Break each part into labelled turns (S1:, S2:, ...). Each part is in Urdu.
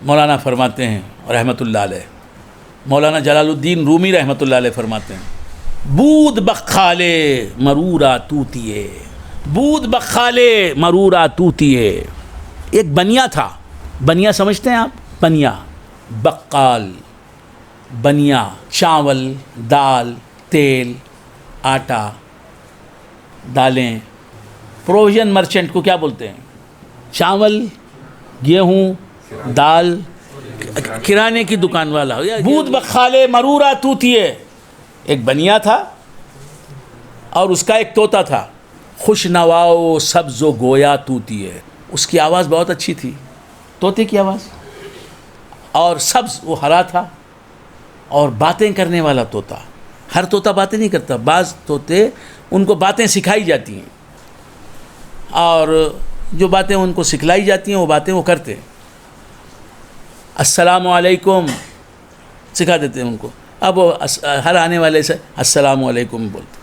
S1: مولانا فرماتے ہیں رحمۃ اللہ علیہ، مولانا جلال الدین رومی رحمۃ اللہ علیہ فرماتے ہیں، بود بخالے مرورا توتیے، بود بخالے مرورا توتیے۔ ایک بنیا تھا، بنیا سمجھتے ہیں آپ؟ بنیا، بقال، بنیا، چاول، دال، تیل، آٹا، دالیں۔ پروویژن مرچنٹ کو کیا بولتے ہیں؟ چاول، گیہوں، دال، کرانے کی دکان والا۔ بود بخالے مرورا توتیے، ایک بنیا تھا اور اس کا ایک طوطا تھا، خوش نواؤ سبز و گویا توتیے۔ اس کی آواز بہت اچھی تھی، طوطے کی آواز، اور سبز، وہ ہرا تھا، اور باتیں کرنے والا طوطا۔ ہر طوطا باتیں نہیں کرتا، بعض طوطے ان کو باتیں سکھائی جاتی ہیں، اور جو باتیں ان کو سکھلائی جاتی ہیں وہ باتیں وہ کرتے ہیں۔ السلام علیکم سکھا دیتے ہیں ان کو، اب وہ ہر آنے والے سے السلام علیکم بولتے۔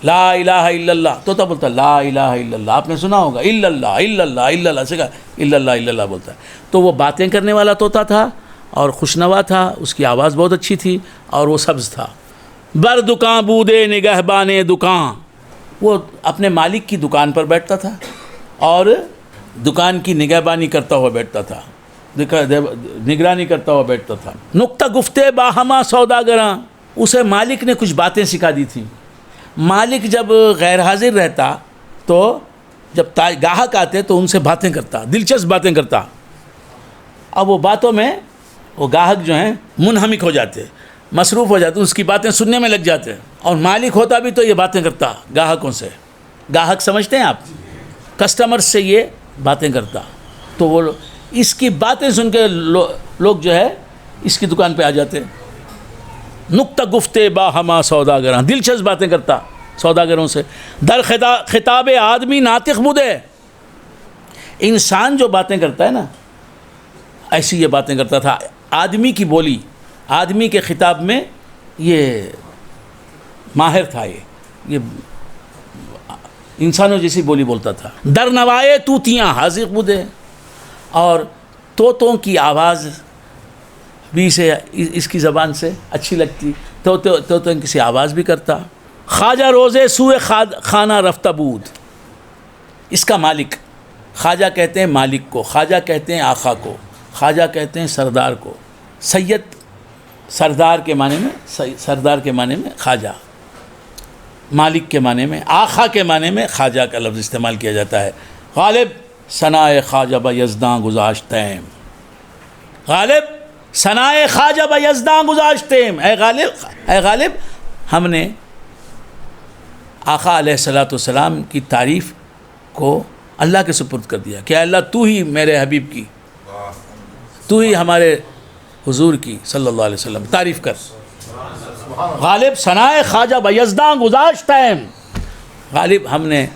S1: لا الہ الا اللہ، طوطا بولتا لا الہ الا اللہ، آپ نے سنا ہوگا، الا اللہ الا اللہ الا اللہ، سکھا الا اللہ بولتا ہے۔ تو وہ باتیں کرنے والا طوطا تھا اور خوشنوا تھا، اس کی آواز بہت اچھی تھی، اور وہ سبز تھا۔ بر دکان بودے نگہبان دکان، وہ اپنے مالک کی دکان پر بیٹھتا تھا اور دکان کی نگہبانی کرتا ہوا بیٹھتا تھا، نگرانی کرتا ہوا بیٹھتا تھا۔ نقطہ گفتے باہما سوداگراں، اسے مالک نے کچھ باتیں سکھا دی تھیں۔ مالک جب غیر حاضر رہتا تو جب گاہک آتے تو ان سے باتیں کرتا، دلچسپ باتیں کرتا۔ اب وہ باتوں میں وہ گاہک جو ہیں منہمک ہو جاتے، مصروف ہو جاتے، اس کی باتیں سننے میں لگ جاتے، اور مالک ہوتا بھی تو یہ باتیں کرتا گاہکوں سے۔ گاہک سمجھتے ہیں آپ؟ کسٹمر سے یہ باتیں کرتا، تو وہ اس کی باتیں سن کے لوگ جو ہے اس کی دکان پہ آ جاتے۔ نقطہ گفتے باہما سوداگراں، دلچسپ باتیں کرتا سوداگروں سے۔ در خطاب آدمی ناطق بودے، انسان جو باتیں کرتا ہے نا، ایسی یہ باتیں کرتا تھا۔ آدمی کی بولی، آدمی کے خطاب میں یہ ماہر تھا، یہ انسانوں جیسی بولی بولتا تھا۔ در نوائے توتیاں حاذق بودے، اور طوطوں کی آواز بھی اسے اس کی زبان سے اچھی لگتی، طوطوں کی آواز بھی کرتا۔ خواجہ روزے سوئے خانہ رفتہ بود، اس کا مالک، خواجہ کہتے ہیں مالک کو، خواجہ کہتے ہیں آقا کو، خواجہ کہتے ہیں سردار کو۔ سید سردار کے معنی میں، سردار کے معنی میں خواجہ، مالک کے معنی میں، آقا کے معنی میں خواجہ کا لفظ استعمال کیا جاتا ہے۔ غالب ثنائے خواجہ با یزداں گذاشتیم، غالب ثنائے خواجہ با یزداں گذاشتیم، اے غالب ہم نے آقا علیہ السلام کی تعریف کو اللہ کے سپرد کر دیا کہ اللہ تو ہی میرے حبیب کی، تو ہی ہمارے حضور کی صلی اللہ علیہ وسلم تعریف کر۔ غالب ثنائے خواجہ با یزداں گذاشتیم، غالب ہم نے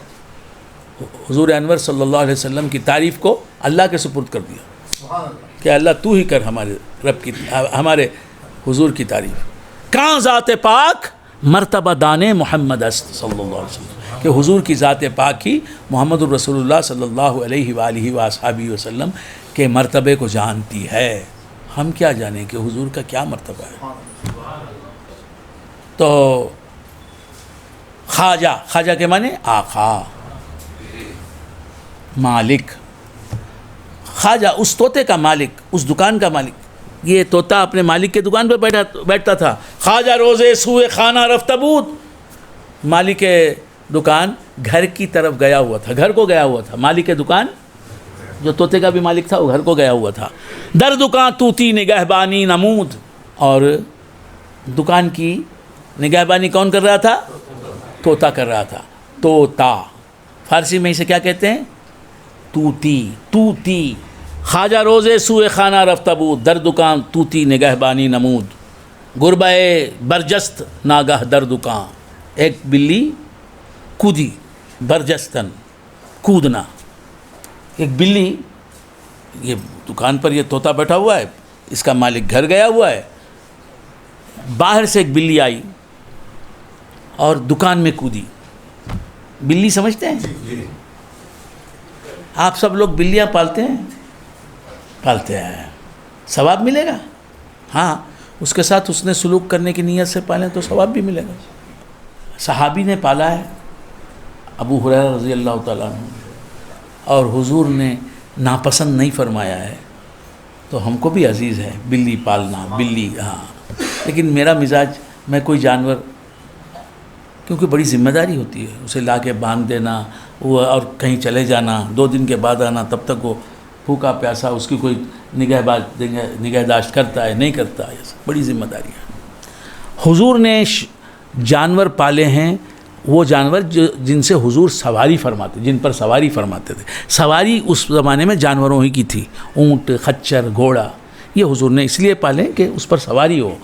S1: حضور انور صلی اللہ علیہ وسلم کی تعریف کو اللہ کے سپرد کر دیا کہ اللہ تو ہی کر ہمارے رب کی، ہمارے حضور کی تعریف۔ کہاں ذات پاک مرتبہ دانے محمد است صلی اللہ علیہ وسلم، کہ حضور کی ذات پاک ہی محمد الرسول اللہ صلی اللہ علیہ وآلہ وآصحابہ وسلم کے مرتبے کو جانتی ہے۔ ہم کیا جانیں کہ حضور کا کیا مرتبہ ہے۔ تو خواجہ، خواجہ کے معنی آقا، مالک، خواجہ اس طوطے کا مالک، اس دکان کا مالک۔ یہ طوطا اپنے مالک کے دکان پر بیٹھتا تھا۔ خواجہ روزے سوئے خانہ رفتہ بود، مالک دکان گھر کی طرف گیا ہوا تھا، گھر کو گیا ہوا تھا۔ مالک دکان جو طوطے کا بھی مالک تھا وہ گھر کو گیا ہوا تھا۔ در دکان توتی نگہبانی نمود، اور دکان کی نگہبانی کون کر رہا تھا؟ طوطا کر رہا تھا۔ طوطا فارسی میں اسے کیا کہتے ہیں؟ توتی، توتی۔ خواجہ روزے سوئے خانہ رفتہ بود، در دکان توتی نگہبانی نمود، گربہ برجست ناگہ در دکان، ایک بلی کودی، برجستن کودنا، ایک بلی، یہ دکان پر یہ طوطا بیٹھا ہوا ہے، اس کا مالک گھر گیا ہوا ہے، باہر سے ایک بلی آئی اور دکان میں کودی۔ بلی سمجھتے ہیں؟ آپ سب لوگ بلیاں پالتے ہیں؟ پالتے ہیں۔ ثواب ملے گا. ہاں اس کے ساتھ حسن سلوک کرنے کی نیت سے پالیں تو ثواب بھی ملے گا. صحابی نے پالا ہے ابو ہریرہ رضی اللہ تعالیٰ عنہ, اور حضور نے ناپسند نہیں فرمایا ہے. تو ہم کو بھی عزیز ہے بلی پالنا, بلی. ہاں لیکن میرا مزاج, میں کوئی جانور, کیونکہ بڑی ذمہ داری ہوتی ہے, اسے لا کے باندھ دینا وہ, اور کہیں چلے جانا, 2 دن کے بعد آنا, تب تک وہ بھوکا پیاسا, اس کی کوئی نگہداشت کرتا ہے نہیں کرتا ہے, بڑی ذمہ داری ہے. حضور نے جانور پالے ہیں, وہ جانور جن سے حضور سواری فرماتے, جن پر سواری فرماتے تھے. سواری اس زمانے میں جانوروں ہی کی تھی, اونٹ, خچر, گھوڑا, یہ حضور نے اس لیے پالے کہ اس پر سواری ہو.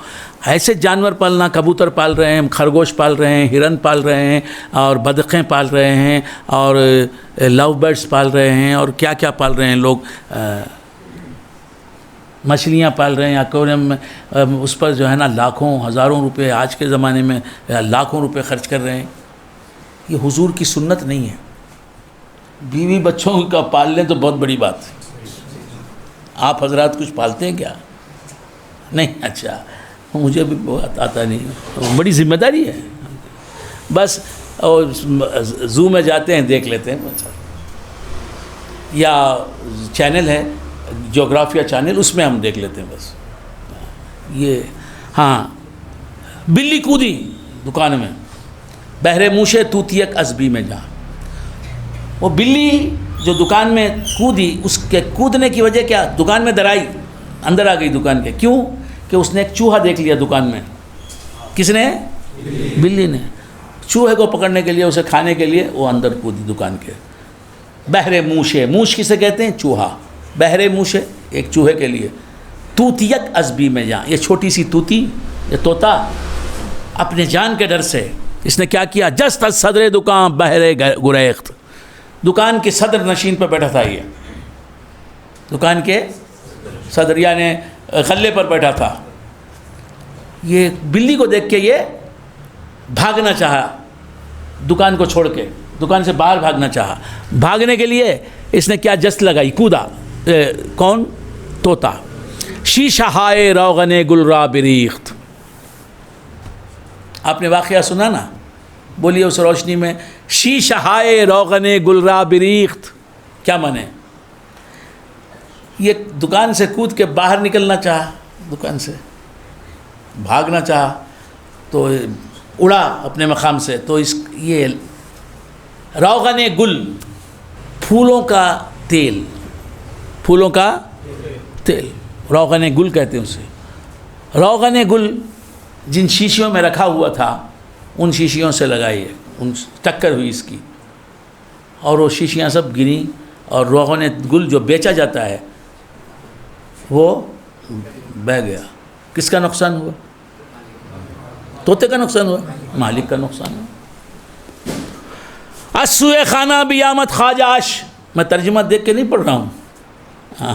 S1: ایسے جانور پالنا, کبوتر پال رہے ہیں, خرگوش پال رہے ہیں, ہرن پال رہے ہیں, اور بدقیں پال رہے ہیں, اور لو برڈس پال رہے ہیں, اور کیا کیا پال رہے ہیں لوگ, مچھلیاں پال رہے ہیں ایکویریم میں, اس پر جو ہے نا لاکھوں ہزاروں روپے, آج کے زمانے میں لاکھوں روپے خرچ کر رہے ہیں. یہ حضور کی سنت نہیں ہے. بیوی بچوں کا پال لیں تو بہت بڑی بات ہے. آپ حضرات کچھ پالتے ہیں کیا؟ نہیں. اچھا, مجھے بھی بہت آتا نہیں, بڑی ذمہ داری ہے. بس اور زو میں جاتے ہیں دیکھ لیتے ہیں, یا چینل ہے جغرافیہ چینل, اس میں ہم دیکھ لیتے ہیں بس. یہ ہاں, بلی کودی دکان میں, بہرے موشے توتیک ازبی میں جا. وہ بلی جو دکان میں کودی, اس کے کودنے کی وجہ کیا, دکان میں درائی, اندر آ گئی دکان کے. کیوں؟ کہ اس نے ایک چوہا دیکھ لیا دکان میں. کس نے؟ بلی نے. چوہے کو پکڑنے کے لیے, اسے کھانے کے لیے وہ اندر کودی دکان کے. بہرے موشے, موش کسے کہتے ہیں؟ چوہا. بہرے موشے ایک چوہے کے لیے. توتیک ازبی میں جا, یہ چھوٹی سی توتی, یہ طوطا, اپنے جان کے ڈر سے اس نے کیا کیا, جست از صدر دکان بہرے گریخت. دکان کے صدر نشین پہ بیٹھا تھا, یہ دکان کے صدر یعنی غلے پر بیٹھا تھا. یہ بلی کو دیکھ کے یہ بھاگنا چاہا, دکان کو چھوڑ کے دکان سے باہر بھاگنا چاہا. بھاگنے کے لیے اس نے کیا, جست لگائی, کودا. کون؟ طوطا. شیشہ ہائے روغن گل را بریخت. آپ نے واقعہ سنا نا, بولیے اس روشنی میں, شیشہ ہائے روغن گل را بریخت کیا مانے؟ یہ دکان سے کود کے باہر نکلنا چاہا, دکان سے بھاگنا چاہا, تو اڑا اپنے مقام سے. تو یہ روغن گل, پھولوں کا تیل, پھولوں کا تیل, روغن گل کہتے ہیں اسے. روغن گل جن شیشیوں میں رکھا ہوا تھا, ان شیشیوں سے لگائی ہے, ان ٹکر ہوئی اس کی, اور وہ شیشیاں سب گری, اور روغن گل جو بیچا جاتا ہے وہ بہہ گیا. کس کا نقصان ہوا؟ طوطے کا نقصان ہوا, مالک کا نقصان ہوا. اسوئے خانہ بیامت خواجاش, میں ترجمہ دیکھ کے نہیں پڑھ رہا ہوں. ہاں,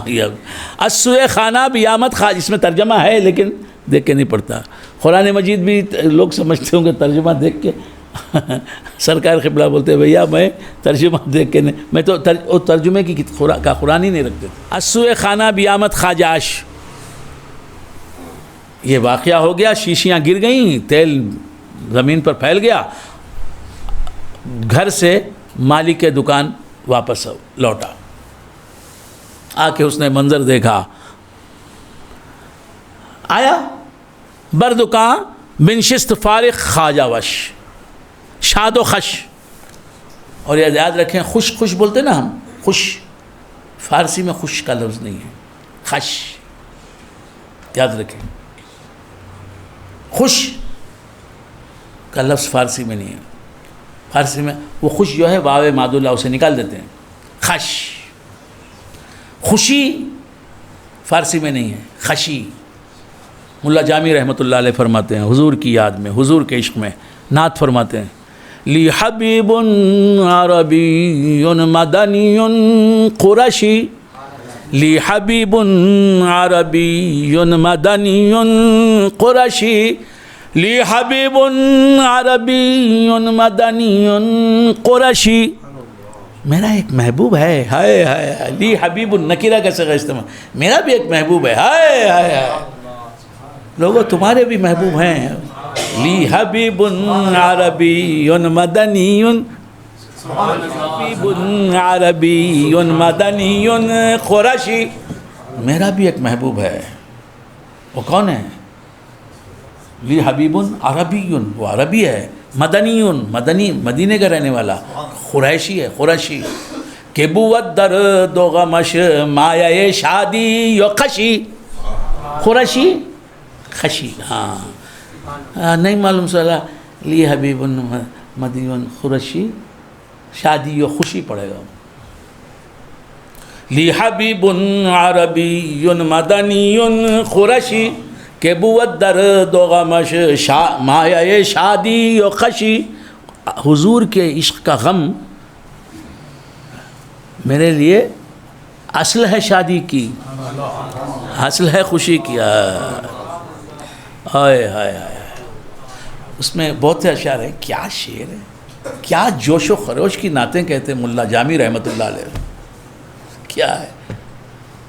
S1: اسوئے خانہ بیامت خواج, اس میں ترجمہ ہے لیکن دیکھ کے نہیں پڑھتا. قرآن مجید بھی لوگ سمجھتے ہوں گے ترجمہ دیکھ کے. سرکار قبلہ بولتے ہیں بھیا میں ترجمہ دیکھ کے نہیں, میں تو ترجمے کی کا قرآن ہی نہیں رکھتے. اسوئے خانہ بیامت خواجاش, یہ واقعہ ہو گیا, شیشیاں گر گئیں, تیل زمین پر پھیل گیا. گھر سے مالک کے دکان واپس لوٹا, آ کے اس نے منظر دیکھا. آیا بردکاں بنشست فارغ خواجہ وش, شاد و خش. اور یہ یاد رکھیں, خوش خوش بولتے نا ہم, خوش فارسی میں خوش کا لفظ نہیں ہے, خش, یاد رکھیں. خوش کا لفظ فارسی میں نہیں ہے. فارسی میں وہ خوش جو ہے واو مادولہ اسے نکال دیتے ہیں, خش. خوشی فارسی میں نہیں ہے, خشی. ملا جامی رحمۃ اللہ علیہ فرماتے ہیں حضور کی یاد میں, حضور کے عشق میں نعت فرماتے ہیں, لی حبیب عربی مدنی قرشی, لی حبیب عربی مدنی قرشی, لی حبیب عربی مدنی قرشی. میرا ایک محبوب ہے، ہائے ہائے، لی حبیب النکرہ کا صیغہ استعمال، میرا بھی ایک محبوب ہے، ہائے ہائے ہائے، لوگوں تمہارے بھی محبوب ہیں، لی حبیب عربی مدنی، حبیب عربی مدنی قرشی، میرا بھی ایک محبوب ہے، وہ کون ہے؟ لی حبیب عربی، وہ عربی ہے، مدنی، مدنی مدینے کا رہنے والا، قریشی ہے، قریشی، کہ بود درد و غمش مایہ شادی و خشی، قریشی خشی، ہاں نہیں معلوم صلاح، لی حبیب مدنی قریشی، شادی و خوشی پڑے گا، لی حبیب عربی مدنی قریشی، کہ بود درد و غمش مایہ شادی و خشی، حضور کے عشق کا غم میرے لیے اصل ہے شادی کی، اصل ہے خوشی کی، ہائے ہائے ہائے، اس میں بہت سے اشعار ہیں، کیا شعر ہے، کیا جوش و خروش کی نعتیں کہتے ہیں ملا جامی رحمۃ اللہ علیہ، کیا ہے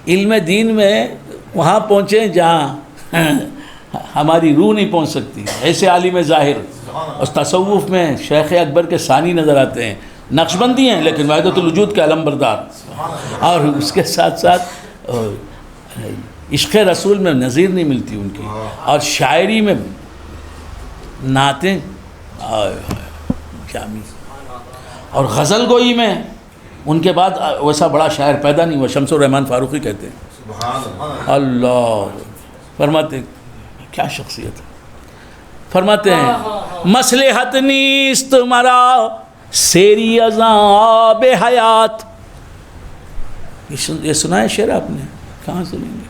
S1: علم دین میں وہاں پہنچے جہاں ہماری روح نہیں پہنچ سکتی، ایسے عالم ظاہر، اور تصوف میں شیخ اکبر کے ثانی نظر آتے ہیں، نقشبندی ہیں لیکن وحدت الوجود کے علم بردار، اور اس کے ساتھ ساتھ عشق رسول میں نظیر نہیں ملتی ان کی، اور شاعری میں نعتیں جامی، اور غزل گوئی میں ان کے بعد ویسا بڑا شاعر پیدا نہیں ہوا، شمس الرحمن فاروقی کہتے ہیں، اللہ فرماتے کیا شخصیت ہے، فرماتے ہیں مصلحت نیست مرا سیری عذاب حیات، یہ سنا ہے شعر آپ نے؟ کہاں سنیں گے؟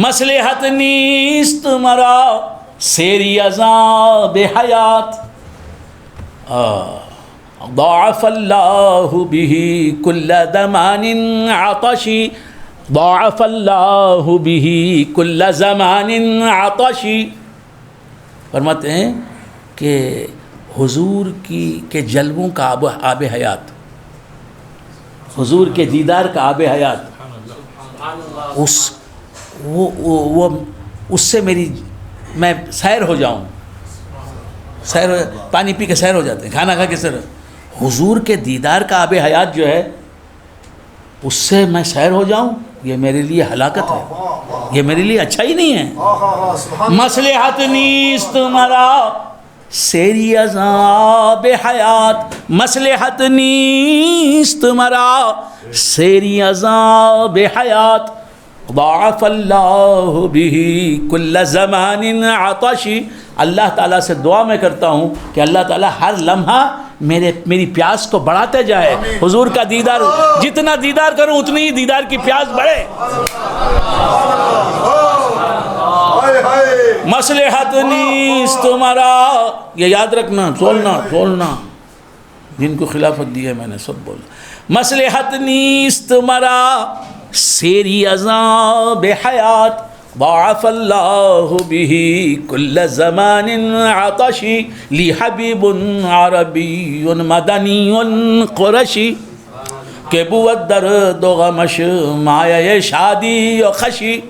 S1: مصلحت نیست مرا سیری عذاب حیات، ضاعف اللہ به کل زمان عطشی، ضاعف اللہ به کل زمان عطشی، فرماتے ہیں کہ حضور کے جلووں کا آب حیات، حضور کے دیدار کا آب حیات، اس سے میں سیر ہو جاؤں، پانی پی کے سیر ہو جاتے ہیں، کھانا کھا کے سیر، حضور کے دیدار کا آب حیات جو ہے اس سے میں سیر ہو جاؤں، یہ میرے لیے ہلاکت ہے، یہ میرے لیے اچھا ہی نہیں ہے، مصلحت نیست مرا سیری عذاب حیات، مصلحت نیست مرا سیری عذاب حیات، ضاعف اللہ به کل زمان عطشی، اللہ تعالیٰ سے دعا میں کرتا ہوں کہ اللہ تعالیٰ ہر لمحہ میری پیاس کو بڑھاتے جائے، حضور کا دیدار، جتنا دیدار کروں اتنی ہی دیدار کی پیاس بڑھے، مصلحت نیست مرا، یہ یاد رکھنا، تولنا جن کو خلافت دی ہے میں نے سب بولا، مصلحت نیست مرا سیری عذاب حیات، ضاعف اللہ به کل زمان عطشی، لی حبیب عربی مدنی قرشی، کہ بود درد و غمش مایہ شادی و خشی،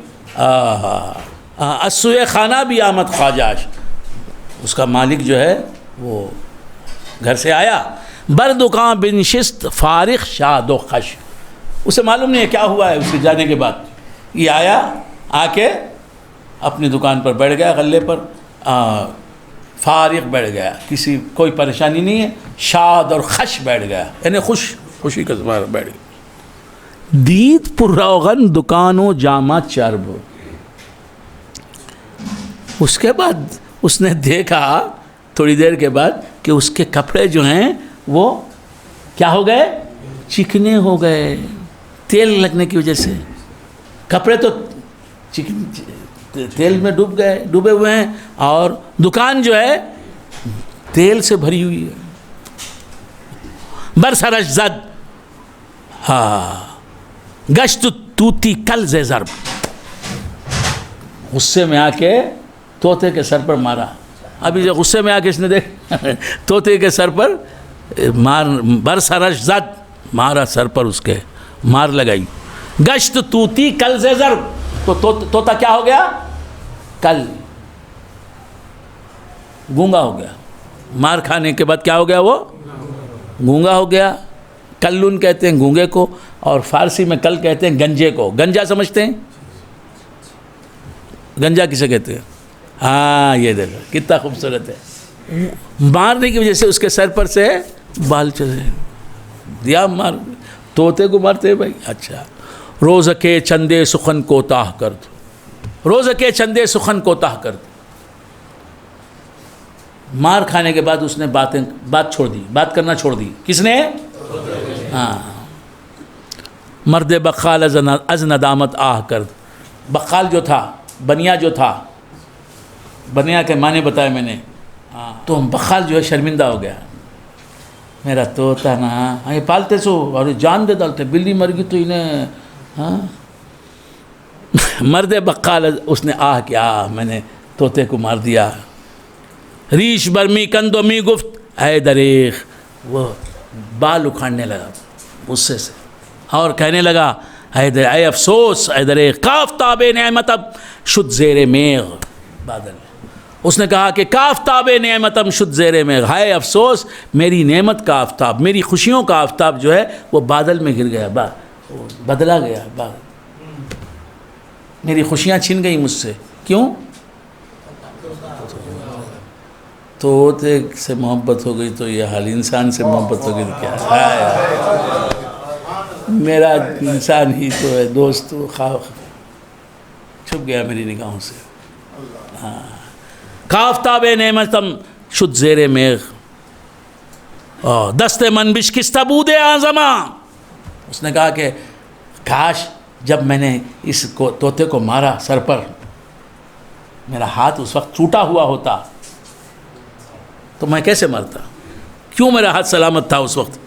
S1: اسوئے خانہ بھی آمد خواجاش، اس کا مالک جو ہے وہ گھر سے آیا، بردکاں بنشست فارغ شاد و خش، اسے معلوم نہیں ہے کیا ہوا ہے اس کے جانے کے بعد، یہ آیا آ کے اپنی دکان پر بیٹھ گیا، غلے پر فارغ بیٹھ گیا، کوئی پریشانی نہیں ہے، شاد اور خش بیٹھ گیا، یعنی خوشی کا زمانہ بیٹھ گیا، دید پر روغن دکانوں جامع چرب، اس کے بعد اس نے دیکھا تھوڑی دیر کے بعد کہ اس کے کپڑے جو ہیں وہ کیا ہو گئے، چکنے ہو گئے، تیل لگنے کی وجہ سے، کپڑے تو تیل میں ڈوبے ہوئے ہیں، اور دکان جو ہے تیل سے بھری ہوئی ہے، برسرش زد گشت توتی کل ز ضرب، غصے میں آ کے طوطے کے سر پر مارا، ابھی جو غصے میں آ کے اس نے دیکھ طوطے کے سر پر برسرش زد مارا سر پر اس کے، مار لگائی. گشت طوطی کل سے ضرب، تو طوطا کیا ہو گیا؟ کل گونگا ہو گیا. مار کھانے کے بعد کیا ہو گیا؟ وہ گونگا ہو گیا. کلن کہتے ہیں گونگے کو، اور فارسی میں کل کہتے ہیں گنجے کو. گنجا سمجھتے ہیں؟ گنجا کسے کہتے ہیں؟ ہاں یہ دیکھو کتنا خوبصورت ہے. مارنے کی وجہ سے اس کے سر پر سے بال چلے دیا. مار طوطے کو مارتے بھائی. اچھا. روز کے چندے سخن کوتاہ کرد، روز کے چندے سخن کوتاہ کرد. مار کھانے کے بعد اس نے بات چھوڑ دی، بات کرنا چھوڑ دی. کس نے؟ ہاں. مرد بقال از ندامت آہ کرد. بقال جو تھا، بنیا جو تھا، بنیا کے معنی بتائے میں نے. تو بقال جو ہے شرمندہ ہو گیا. میرا طوطا نا یہ پالتے سو اور جان دے ڈالتے، بلی مر گئی تو انہیں. ہاں مرد بقال اس نے آہ کیا، میں نے طوطے کو مار دیا. ریش برمی کندو می گفت اے دریغ، وہ بال اکھاڑنے لگا غصے سے اور کہنے لگا اے افسوس، اے دریغ. کافتاب نعمتم شد زیر میغ. بادل اس نے کہا کہ کافتاب نعمتم شد زیر میغ، ہائے افسوس میری نعمت کا آفتاب، میری خوشیوں کا آفتاب جو ہے وہ بادل میں گر گیا، بدلا گیا. میری خوشیاں چھن گئی مجھ سے. کیوں؟ طوطے سے محبت ہو گئی تو یہ حال، انسان سے محبت ہو گئی تو کیا؟ میرا انسان ہی تو ہے دوست، چھپ گیا میری نگاہوں سے. کافتاب نعمتم شد زیر میغ دست من بشکستہ بود اعظماں. اس نے کہا کہ کاش جب میں نے اس طوطے کو مارا سر پر، میرا ہاتھ اس وقت ٹوٹا ہوا ہوتا تو میں کیسے مرتا؟ کیوں میرا ہاتھ سلامت تھا اس وقت؟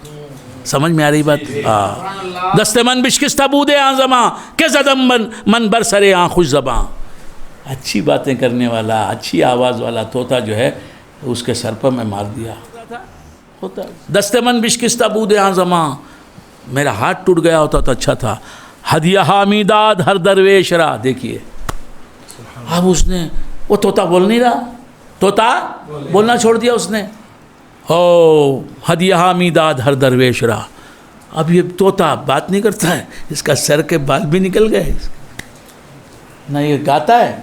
S1: سمجھ میں آ رہی بات؟ دست من بشکستہ بود اعظماں کہ زدم من بر سر آن خوش زباں. اچھی باتیں کرنے والا، اچھی آواز والا طوطا جو ہے اس کے سر پر میں مار دیا ہوتا. دست من بشکستہ بود اعظماں، میرا ہاتھ ٹوٹ گیا ہوتا تو اچھا تھا. ہدیہ حامیداد ہر درویش را. دیکھیے اب اس نے، وہ طوطا بول نہیں رہا، طوطا بولنا چھوڑ دیا اس نے. او ہدیہ حامیداد ہر درویش را. اب یہ طوطا بات نہیں کرتا ہے، اس کا سر کے بال بھی نکل گئے. نہ یہ گاتا ہے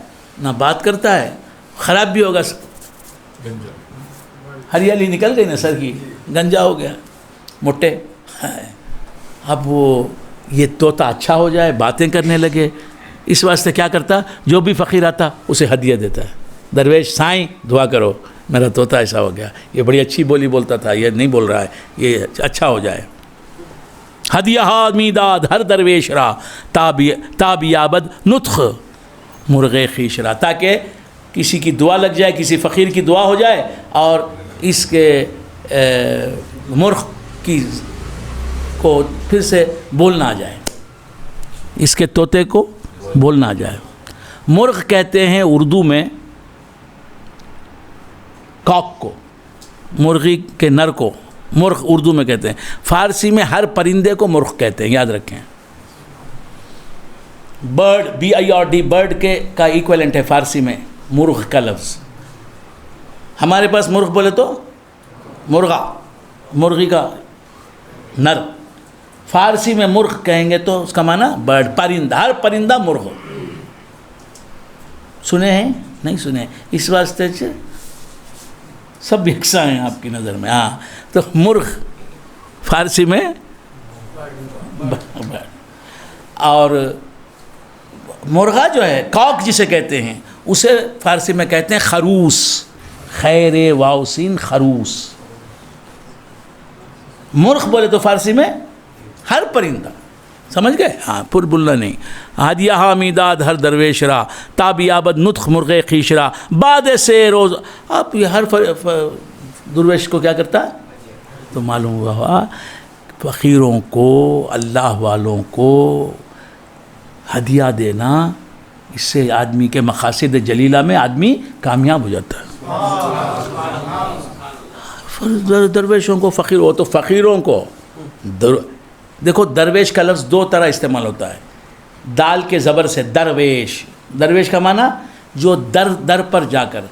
S1: نہ بات کرتا ہے، خراب بھی ہوگا. ہریالی نکل گئی نا سر کی، گنجا ہو گیا، موٹے. اب وہ یہ طوطا اچھا ہو جائے، باتیں کرنے لگے، اس واسطے کیا کرتا؟ جو بھی فقیر آتا اسے ہدیہ دیتا ہے. درویش سائیں دعا کرو میرا طوطا ایسا ہو گیا، یہ بڑی اچھی بولی بولتا تھا، یہ نہیں بول رہا ہے، یہ اچھا ہو جائے. ہدیہ حامیداد ہر درویش را تاب یابد نطخ مرغ خویش را. تاکہ کسی کی دعا لگ جائے، کسی فقیر کی دعا ہو جائے اور اس کے مرغ کی کو پھر سے بولنا آ جائے، اس کے طوطے کو بولنا آ جائے. مرغ کہتے ہیں اردو میں کاک کو، مرغی کے نر کو مرغ اردو میں کہتے ہیں. فارسی میں ہر پرندے کو مرغ کہتے ہیں، یاد رکھیں. برڈ BIRD برڈ کے کا ایکویلنٹ ہے فارسی میں مرغ کا لفظ. ہمارے پاس مرغ بولے تو مرغا، مرغی کا نر. فارسی میں مرغ کہیں گے تو اس کا معنی برڈ، پرندہ. ہر پرندہ مرغ. سنے ہیں؟ نہیں سنے. اس واسطے سے سب یکساں ہیں آپ کی نظر میں. ہاں تو مرغ فارسی میں برڈ. اور مرغا جو ہے کاک جسے کہتے ہیں اسے فارسی میں کہتے ہیں خروس. خیر واو سین خروس. مرغ بولے تو فارسی میں ہر پرندہ. سمجھ گئے؟ ہاں پر بلنا نہیں. ہدیہ حامیداد ہر درویش را تاب یابد نطخ مرغ خویش را بعد سے روز. اب یہ ہر درویش کو کیا کرتا ہے؟ تو معلوم ہوا فقیروں کو، اللہ والوں کو ہدیہ دینا، اس سے آدمی کے مقاصد جلیلہ میں آدمی کامیاب ہو جاتا ہے. درویشوں کو فقیر، وہ تو فقیروں کو دیکھو درویش کا لفظ دو طرح استعمال ہوتا ہے، دال کے زبر سے درویش، درویش کا معنی جو در در پر جا کر،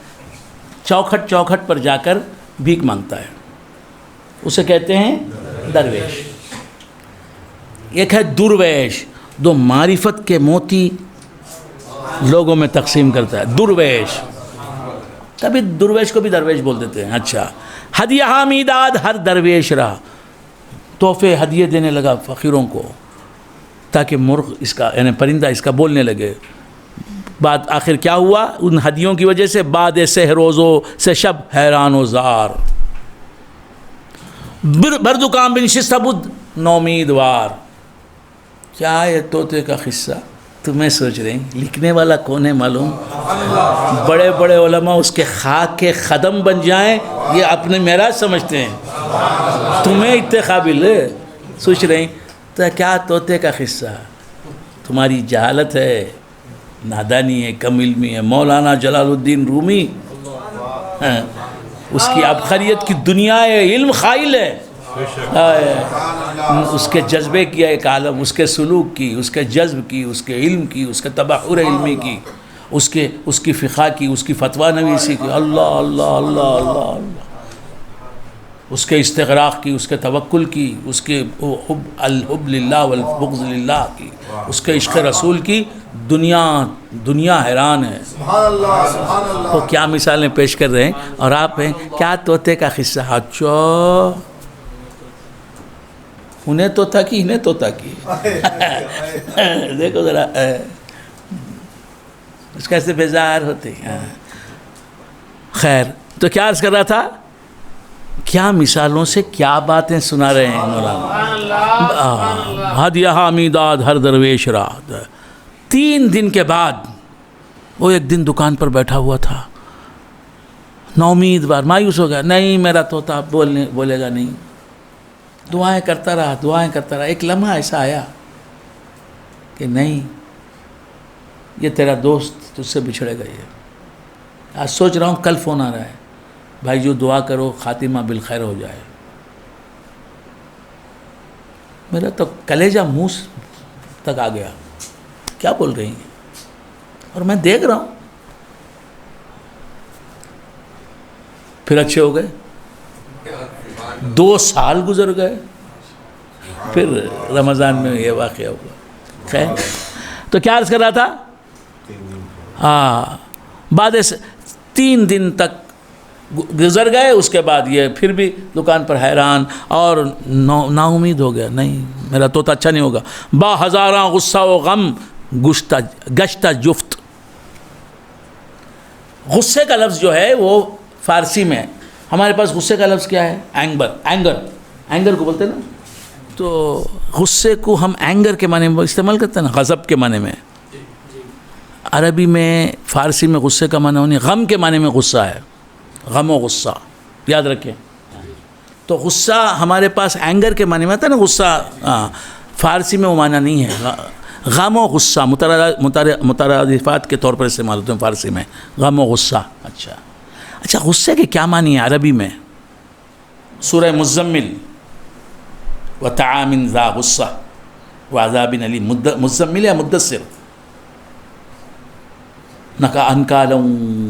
S1: چوکھٹ چوکھٹ پر جا کر بھیک مانگتا ہے، اسے کہتے ہیں درویش۔ ایک ہے درویش، جو معرفت کے موتی لوگوں میں تقسیم کرتا ہے، درویش، کبھی درویش کو بھی درویش بول دیتے ہیں۔ اچھا، ہدیہ حمیداد ہر درویش رہا، تحفے ہدیے دینے لگا فقیروں کو تاکہ مرغ اس کا یعنی پرندہ اس کا بولنے لگے۔ بعد آخر کیا ہوا؟ ان ہدیوں کی وجہ سے بعد سہ روزوں سے شب حیران و زار، بردکام بن شستبد نومیدوار۔ کیا ہے طوطے کا قصہ؟ تمہیں سوچ رہے ہیں لکھنے والا کون ہے معلوم؟ بڑے بڑے علماء اس کے خاک کے خدم بن جائیں، یہ اپنے معراج سمجھتے ہیں، تمہیں اتنے قابل ہے سوچ رہے ہیں تو کیا طوطے کا قصہ؟ تمہاری جہالت ہے، نادانی ہے، کم علمی ہے۔ مولانا جلال الدین رومی اس کی عبقریت کی دنیا ہے، علم خائل ہے، اس کے جذبے کی ایک عالم، اس کے سلوک کی، اس کے جذب کی، اس کے علم کی، اس کے تبحر علمی کی، اس کی فقہ کی، اس کی فتویٰ نویسی کی، اللہ اللہ اللہ اللہ اللہ، اس کے استغراق کی، اس کے توکل کی، اس کے الحب للہ والبغض للہ کی، اس کے عشق رسول کی، دنیا حیران ہے۔ وہ کیا مثالیں پیش کر رہے ہیں اور آپ ہیں کیا طوطے کا قصہ؟ اچھا انہیں طوطا کی، انہیں طوطا کی، دیکھو ذرا اس کا ایسے بیزار ہوتے ہیں۔ خیر، تو کیا عرض کر رہا تھا؟ کیا مثالوں سے کیا باتیں سنا رہے ہیں مولانا۔ ہدیہ حمیداد ہر درویش رات۔ 3 دن کے بعد وہ ایک دن دکان پر بیٹھا ہوا تھا، نومیدوار، مایوس ہو گیا، نہیں میرا طوطا بولے گا نہیں۔ دعائیں کرتا رہا، ایک لمحہ ایسا آیا کہ نہیں، یہ تیرا دوست تجھ سے بچھڑے گا۔ یہ آج سوچ رہا ہوں کل فون آ رہا ہے، بھائی جو دعا کرو خاتمہ بالخیر ہو جائے۔ میرا تو کلیجہ منہ تک آ گیا، کیا بول رہی ہیں؟ اور میں دیکھ رہا ہوں۔ پھر اچھے ہو گئے، 2 سال گزر گئے، پھر رمضان میں یہ واقعہ ہوا۔ خیر، تو کیا عرض کر رہا تھا؟ بعد 3 دن تک گزر گئے، اس کے بعد یہ پھر بھی دکان پر حیران اور نا امید ہو گیا، نہیں میرا طوطا اچھا نہیں ہوگا۔ با ہزاراں غصہ و غم گشتہ جفت۔ غصے کا لفظ جو ہے وہ فارسی میں، ہمارے پاس غصے کا لفظ کیا ہے؟ اینگر کو بولتے ہیں نا، تو غصے کو ہم اینگر کے معنی میں استعمال کرتے ہیں نا، غضب کے معنی میں۔ عربی میں، فارسی میں غصے کا معنی نہیں، غم کے معنی میں غصہ ہے، غم و غصہ، یاد رکھیں۔ تو غصہ ہمارے پاس اینگر کے معنی میں آتا ہے نا، غصہ، فارسی میں وہ معنی نہیں ہے۔ غم و غصہ مترادفات کے طور پر استعمال ہوتے ہیں فارسی میں، غم و غصہ۔ اچھا غصے کے کیا معنی ہے عربی میں؟ سورہ مزمل، وطعام ذا غصہ وعذاب علیم، مزمل یا مدثر، انکالا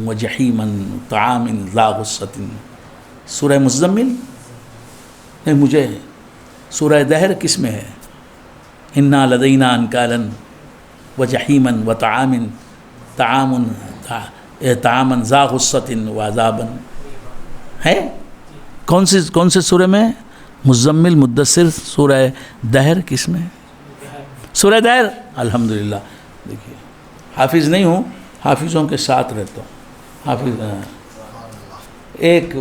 S1: وجحیما طعام ذا غصۃ۔ سورہ مزمل نہیں، مجھے سورہ دہر کس میں ہے؟ انا لدینا انکالا وجحیما طعاما ذا غصۃ وعذابا، ہے کون سے سورہ میں؟ مزمل، مدثر، سورہ دہر کس میں؟ سورہ دہر۔ الحمدللہ، دیکھیے حافظ نہیں ہوں، حافظوں کے ساتھ رہتا ہوں۔ حافظ ایک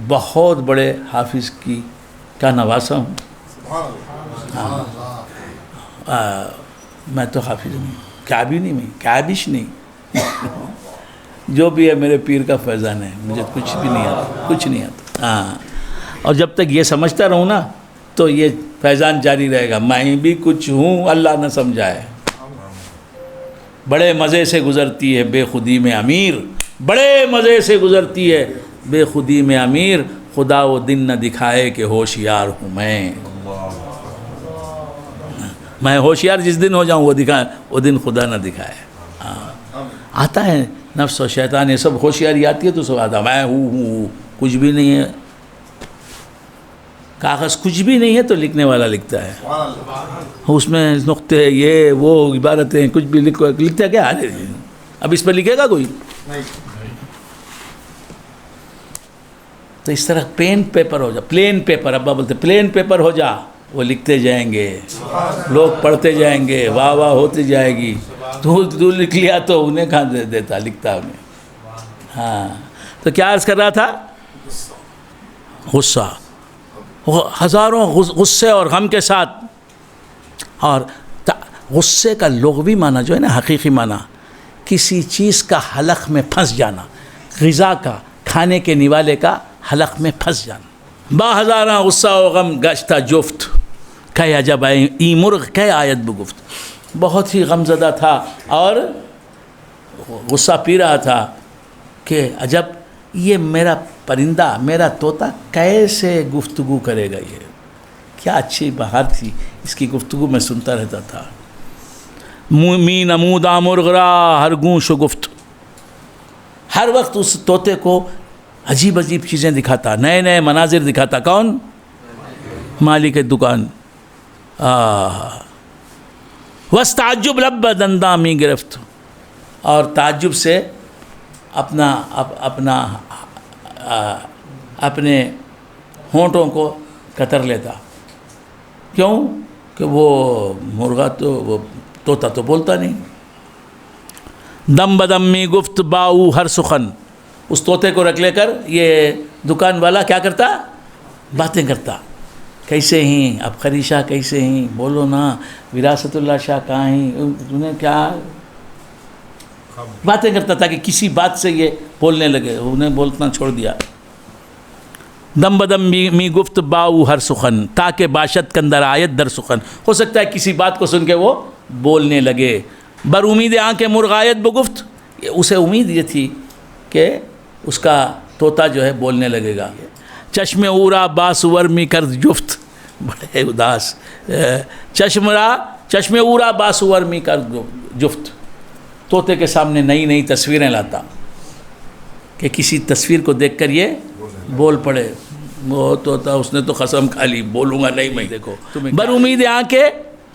S1: بہت بڑے حافظ کا نواسا ہوں۔ میں تو حافظ نہیں، کعبش نہیں، جو بھی ہے میرے پیر کا فیضان ہے، مجھے کچھ بھی نہیں آتا۔ اور جب تک یہ سمجھتا رہوں نا تو یہ فیضان جاری رہے گا، میں بھی کچھ ہوں، اللہ نہ سمجھائے۔ بڑے مزے سے گزرتی ہے بے خودی میں امیر، بڑے مزے سے گزرتی ہے بے خودی میں امیر، خدا وہ دن نہ دکھائے کہ ہوشیار ہوں میں۔ میں ہوشیار جس دن ہو جاؤں وہ دن خدا نہ دکھائے. آتا ہے نفس و شیطان یہ سب ہوشیاری آتی ہے تو سب آتا میں ہوں کچھ بھی نہیں ہے. کاغذ کچھ بھی نہیں ہے تو لکھنے والا لکھتا ہے, اس میں نقطے یہ وہ عبارتیں کچھ بھی لکھتا ہے کیا. اب اس پہ لکھے گا کوئی؟ تو اس طرح پین پیپر ہو جا, پلین پیپر, ابا بولتے پلین پیپر ہو جا, وہ لکھتے جائیں گے, لوگ پڑھتے جائیں گے, واہ واہ ہوتی جائے گی. تو لکھ لیا تو انہیں کہاں دیتا, لکھتا انہیں. ہاں تو کیا عرض کر رہا تھا؟ غصہ, ہزاروں غصے اور غم کے ساتھ. اور غصے کا لغوی معنی جو ہے نا, حقیقی معنی کسی چیز کا حلق میں پھنس جانا, غذا کا, کھانے کے نوالے کا حلق میں پھنس جانا. با ہزاراں غصہ و غم گشتہ جفت, کہ عجب ای مرغ کہ آیت بگفت. بہت ہی غم زدہ تھا اور غصہ پی رہا تھا کہ عجب یہ میرا پرندہ, میرا طوطا کیسے گفتگو کرے گا, یہ کیا اچھی بہار تھی اس کی گفتگو میں سنتا رہتا تھا. می نمودا مرغ را ہر گوں شگفت, ہر وقت اس طوطے کو عجیب عجیب چیزیں دکھاتا, نئے نئے مناظر دکھاتا. کون؟ مالک دکان. وس تعجب لب دنداں می گرفت, اور تعجب سے اپنے ہونٹوں کو کتر لیتا. کیوں کہ وہ مرغا تو وہ طوطا تو بولتا نہیں. دم بدم می گفت باؤ ہر سخن, اس طوطے کو رکھ لے کر یہ دکان والا کیا کرتا؟ باتیں کرتا. کیسے ہیں اب قری شاہ, کیسے ہیں بولو نا, وراثت اللہ شاہ کہاں ہیں, انہیں کیا باتیں کرتا تاکہ کسی بات سے یہ بولنے لگے. انہیں بولنا چھوڑ دیا. دم بدم می گفت باؤ ہر سخن, تاکہ باشد کندر آیت در سخن, ہو سکتا ہے کسی بات کو سن کے وہ بولنے لگے. بر امید آنکھ مرغ آیت بگفت, اسے امید یہ تھی کہ اس کا طوطا جو ہے بولنے لگے گا. چشم اورا باسور می کرد جفت, بڑے اداس. چشم اورا باسور می کرد جفت, طوطے کے سامنے نئی نئی تصویریں لاتا کہ کسی تصویر کو دیکھ کر یہ بول پڑے. وہ طوطا اس نے تو قسم کھا لی, بولوں گا نہیں میں. دیکھو بر امید آنکھیں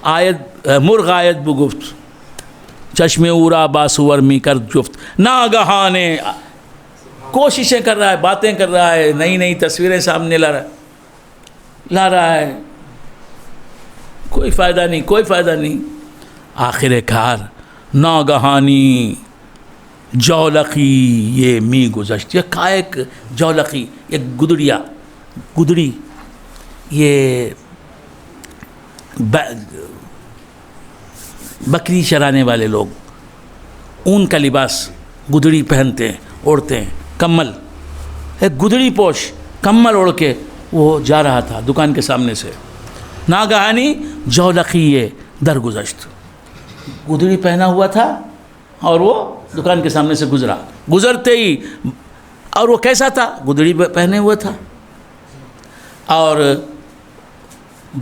S1: آیت مرغ آیت بگفت, چشم اورا باسور می کرد جفت. ناگہانے کوششیں کر رہا ہے, باتیں کر رہا ہے, نئی نئی تصویریں سامنے لا رہا ہے, کوئی فائدہ نہیں, کوئی فائدہ نہیں. آخر کار ناگہانی جولقی یہ می گزشت, یہ کائک جولقی, یہ گدڑی, یہ بکری چرانے والے لوگ اون کا لباس گدڑی پہنتے ہیں, اوڑھتے ہیں, کمل, ایک گدڑی پوش کمل اوڑھ کے وہ جا رہا تھا دکان کے سامنے سے. ناگہانی جولقی یہ درگزشت, گدڑی پہنا ہوا تھا اور وہ دکان کے سامنے سے گزرا. گزرتے ہی, اور وہ کیسا تھا؟ گدڑی پہنے ہوا تھا اور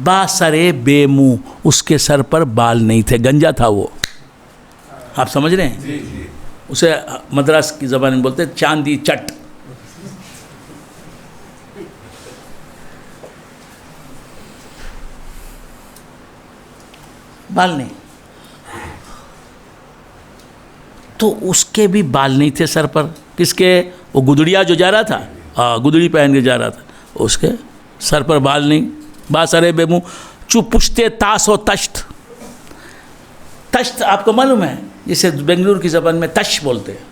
S1: با سرے بے منہ, اس کے سر پر بال نہیں تھے, گنجا تھا وہ. آپ سمجھ رہے ہیں؟ اسے مدراس کی زبان میں بولتے ہیں چاندی چٹ. بال نہیں, تو اس کے بھی بال نہیں تھے سر پر. کس کے؟ وہ گدڑیا جو جا رہا تھا, گدڑی پہن کے جا رہا تھا, اس کے سر پر بال نہیں. باسرے بے منہ چو پشتے تاس و تشت. تشت آپ کو معلوم ہے جسے بنگلور کی زبان میں تش بولتے ہیں.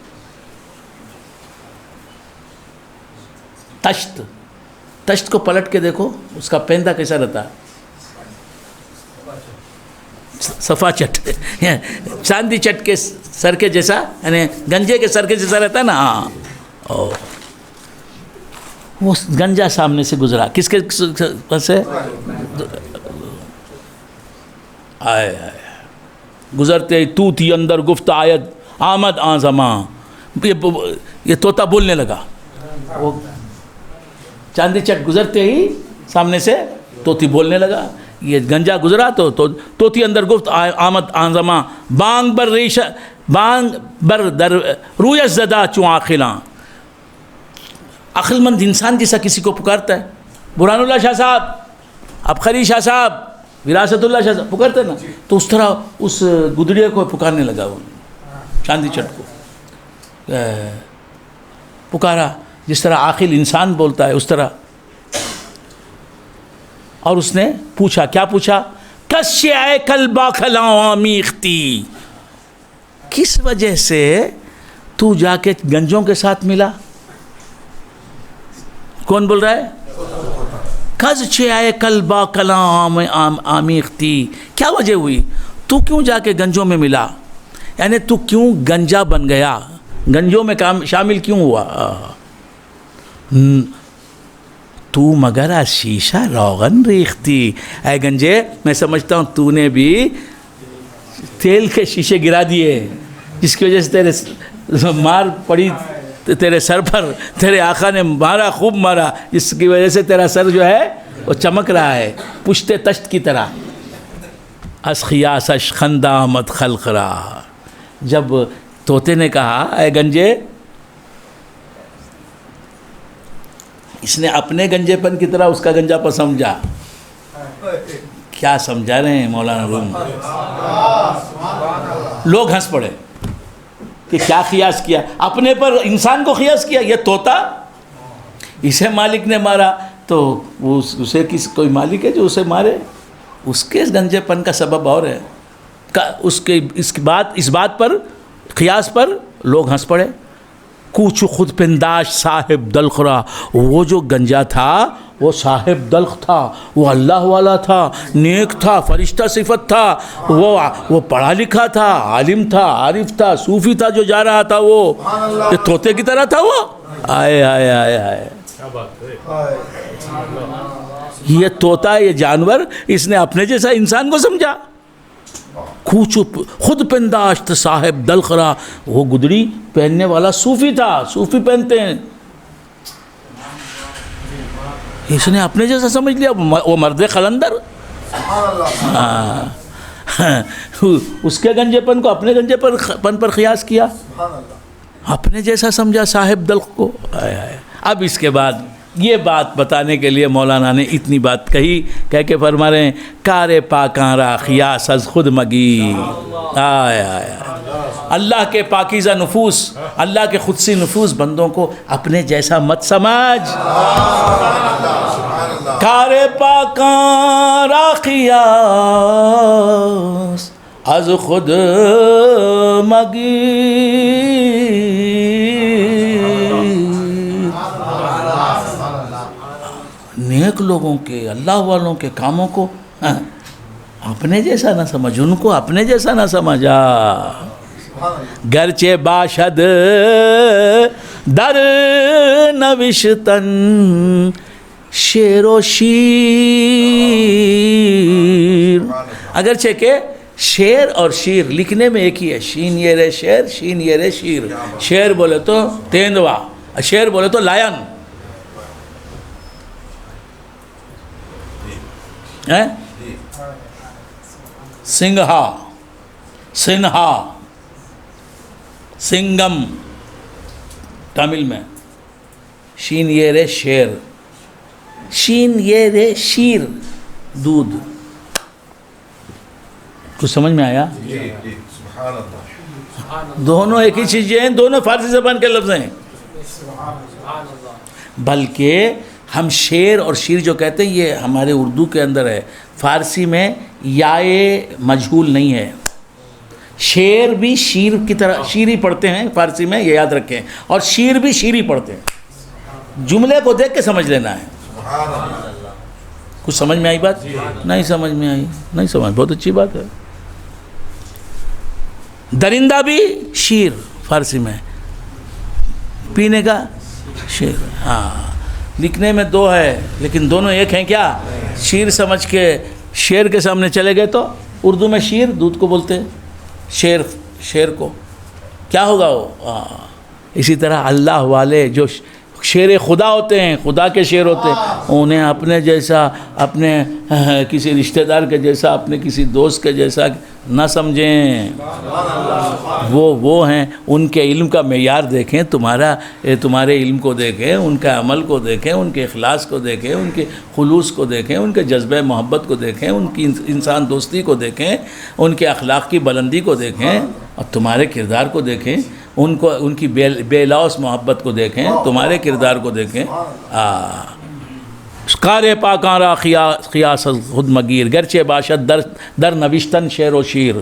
S1: تشت کو پلٹ کے دیکھو, اس کا پہندا کیسا رہتا ہے؟ صفا چٹ, چاندی چٹ کے سر کے جیسا, یعنی گنجے کے سر کے جیسا رہتا ہے نا. ہاں, وہ گنجا سامنے سے گزرا. کس کے سے؟ آئے گزرتے ہی تو تھی اندر گفت آیت آمد آزماں, یہ طوطا بولنے لگا. وہ چاندی چٹ گزرتے ہی سامنے سے طوطی بولنے لگا یہ گنجا گزرا تو توتی اندر گفت آمد آن زماں بانگ بر در رویش زدہ چوں عاقلاں. عقل مند انسان جیسا کسی کو پکارتا ہے. برہان اللہ شاہ صاحب، عبقری شاہ صاحب، وراثت اللہ شاہ صاحب پکارتے ہیں نا، تو اس طرح اس گدڑیے کو پکارنے لگا وہ چاندی چٹ کو پکارا، جس طرح عاقل انسان بولتا ہے اس طرح. اور اس نے پوچھا، کیا پوچھا؟ کش آئے کل باخلاں آمیختی، کس وجہ سے تو جا کے گنجوں کے ساتھ ملا؟ کون بول رہا ہے؟ کز چھ آئے کل باخلاں آمیختی، کیا وجہ ہوئی؟ تو کیوں جا کے گنجوں میں ملا؟ یعنی تو کیوں گنجا بن گیا، گنجوں میں شامل کیوں ہوا؟ تو مگر شیشہ روغن ریختی. اے گنجے، میں سمجھتا ہوں تو نے بھی تیل کے شیشے گرا دیے، جس کی وجہ سے تیرے مار پڑی تیرے سر پر، تیرے آقا نے مارا، خوب مارا، جس کی وجہ سے تیرا سر جو ہے وہ چمک رہا ہے پشت تشت کی طرح. از خیاسش خندہ آمد خلق را. جب طوطے نے کہا اے گنجے، اس نے اپنے گنجے پن کی طرح اس کا گنجا پن سمجھا. کیا سمجھا رہے ہیں مولانا روم؟ لوگ ہنس پڑے کہ کیا قیاس کیا، اپنے پر انسان کو قیاس کیا. یہ طوطا، اسے مالک نے مارا تو اسے کوئی مالک ہے جو اسے مارے؟ اس کے گنجے پن کا سبب اور ہے. اس بات پر قیاس پر لوگ ہنس پڑے. کوچ خود پنداش صاحب دلخرا، وہ جو گنجا تھا وہ صاحب دلخ تھا، وہ اللہ والا تھا، نیک تھا، فرشتہ صفت تھا، وہ پڑھا لکھا تھا، عالم تھا، عارف تھا، صوفی تھا. جو جا رہا تھا وہ یہ طوطے کی طرح تھا. وہ آئے آئے آئے آئے یہ طوطا، یہ جانور، اس نے اپنے جیسا انسان کو سمجھا. کوچو خود پنداشت صاحب دلخرا، وہ گدڑی پہننے والا صوفی تھا، صوفی پہنتے ہیں. اس نے اپنے جیسا سمجھ لیا، وہ مرد قلندر. اس کے گنجے پن کو اپنے گنجے پن پر قیاس کیا، اپنے جیسا سمجھا صاحب دلخ کو. اب اس کے بعد یہ بات بتانے کے لیے مولانا نے اتنی بات کہی، کہہ کے فرما رہے ہیں کار پاکاں را خیاس از خود مگی. اللہ کے پاکیزہ نفوس، اللہ کے خودسی نفوس بندوں کو اپنے جیسا مت سمجھ. کار پاکاں را خیاس از خود مگی. نیک لوگوں کے، اللہ والوں کے کاموں کو اپنے جیسا نہ سمجھ، ان کو اپنے جیسا نہ سمجھا. گرچہ باشد در نوشتن شعر و شیر، اگرچہ کہ شعر اور شیر لکھنے میں ایک ہی ہے. شین یہ رے شعر، شین یہ رے شیر. شعر بولے تو تیندوا، شعر بولے تو لائن. سنگھا، سنہا، سنگم تامل میں. شین یہ رے شیر، شین یہ رے شیر دودھ. کچھ سمجھ میں آیا؟ دونوں ایک ہی چیزیں ہیں، دونوں فارسی زبان کے لفظ ہیں. بلکہ ہم شعر اور شیر جو کہتے ہیں یہ ہمارے اردو کے اندر ہے، فارسی میں یائے مجہول نہیں ہے. شعر بھی شیر کی طرح شیری پڑھتے ہیں فارسی میں، یہ یاد رکھیں، اور شیر بھی شیری پڑھتے ہیں. جملے کو دیکھ کے سمجھ لینا ہے. کچھ سمجھ میں آئی بات؟ نہیں سمجھ میں آئی؟ نہیں سمجھ، بہت اچھی بات ہے. درندہ بھی شیر فارسی میں، پینے کا شیر. ہاں، لکھنے میں دو ہے لیکن دونوں ایک ہیں. کیا؟ شیر سمجھ کے شیر کے سامنے چلے گئے تو اردو میں شیر دودھ کو بولتے ہیں، شیر کو کیا ہوگا وہ. اسی طرح اللہ والے جو شیر خدا ہوتے ہیں، خدا کے شیر ہوتے ہیں، انہیں اپنے جیسا، اپنے کسی رشتہ دار کے جیسا، اپنے کسی دوست کے جیسا نہ سمجھیں۔ وہ ہیں، ان کے علم کا معیار دیکھیں، تمہارے علم کو دیکھیں، ان کے عمل کو دیکھیں، ان کے اخلاص کو دیکھیں، ان کے خلوص کو دیکھیں، ان کے جذبہ محبت کو دیکھیں، ان کی انسان دوستی کو دیکھیں، ان کے اخلاق کی بلندی کو دیکھیں، اور تمہارے کردار کو دیکھیں، ان کی بے لوث محبت کو دیکھیں، تمہارے کردار کو دیکھیں۔ قار پاکاں را قیاس خود مگیر، گرچہ باشد در نوشتن شعر و شیر،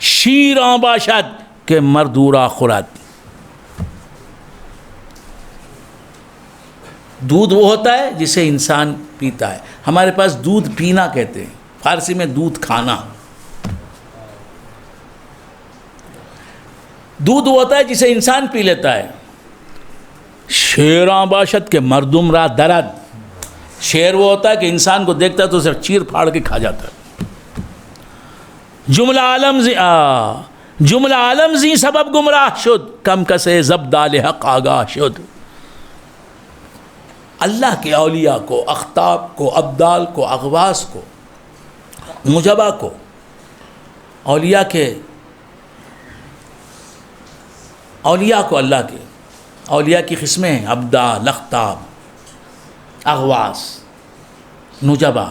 S1: شیر آن باشد کہ مردورا خورد۔ دودھ وہ ہوتا ہے جسے انسان پیتا ہے، ہمارے پاس دودھ پینا کہتے ہیں، فارسی میں دودھ کھانا۔ دودھ وہ ہوتا ہے جسے انسان پی لیتا ہے۔ شیراں باشد کے مردم را درد، شیر وہ ہوتا ہے کہ انسان کو دیکھتا ہے تو اسے چیر پھاڑ کے کھا جاتا ہے۔ جملہ عالم زی سبب گمراہ شد، کم کسے زبدال حق آگاہ شد۔ اللہ کے اولیاء کو، اختاب کو، ابدال کو، اغواس کو، مجبہ کو، اولیاء کو، اللہ کے اولیاء کی قسمیں ہیں، ابدال، اختاب، اغواس، نجبہ،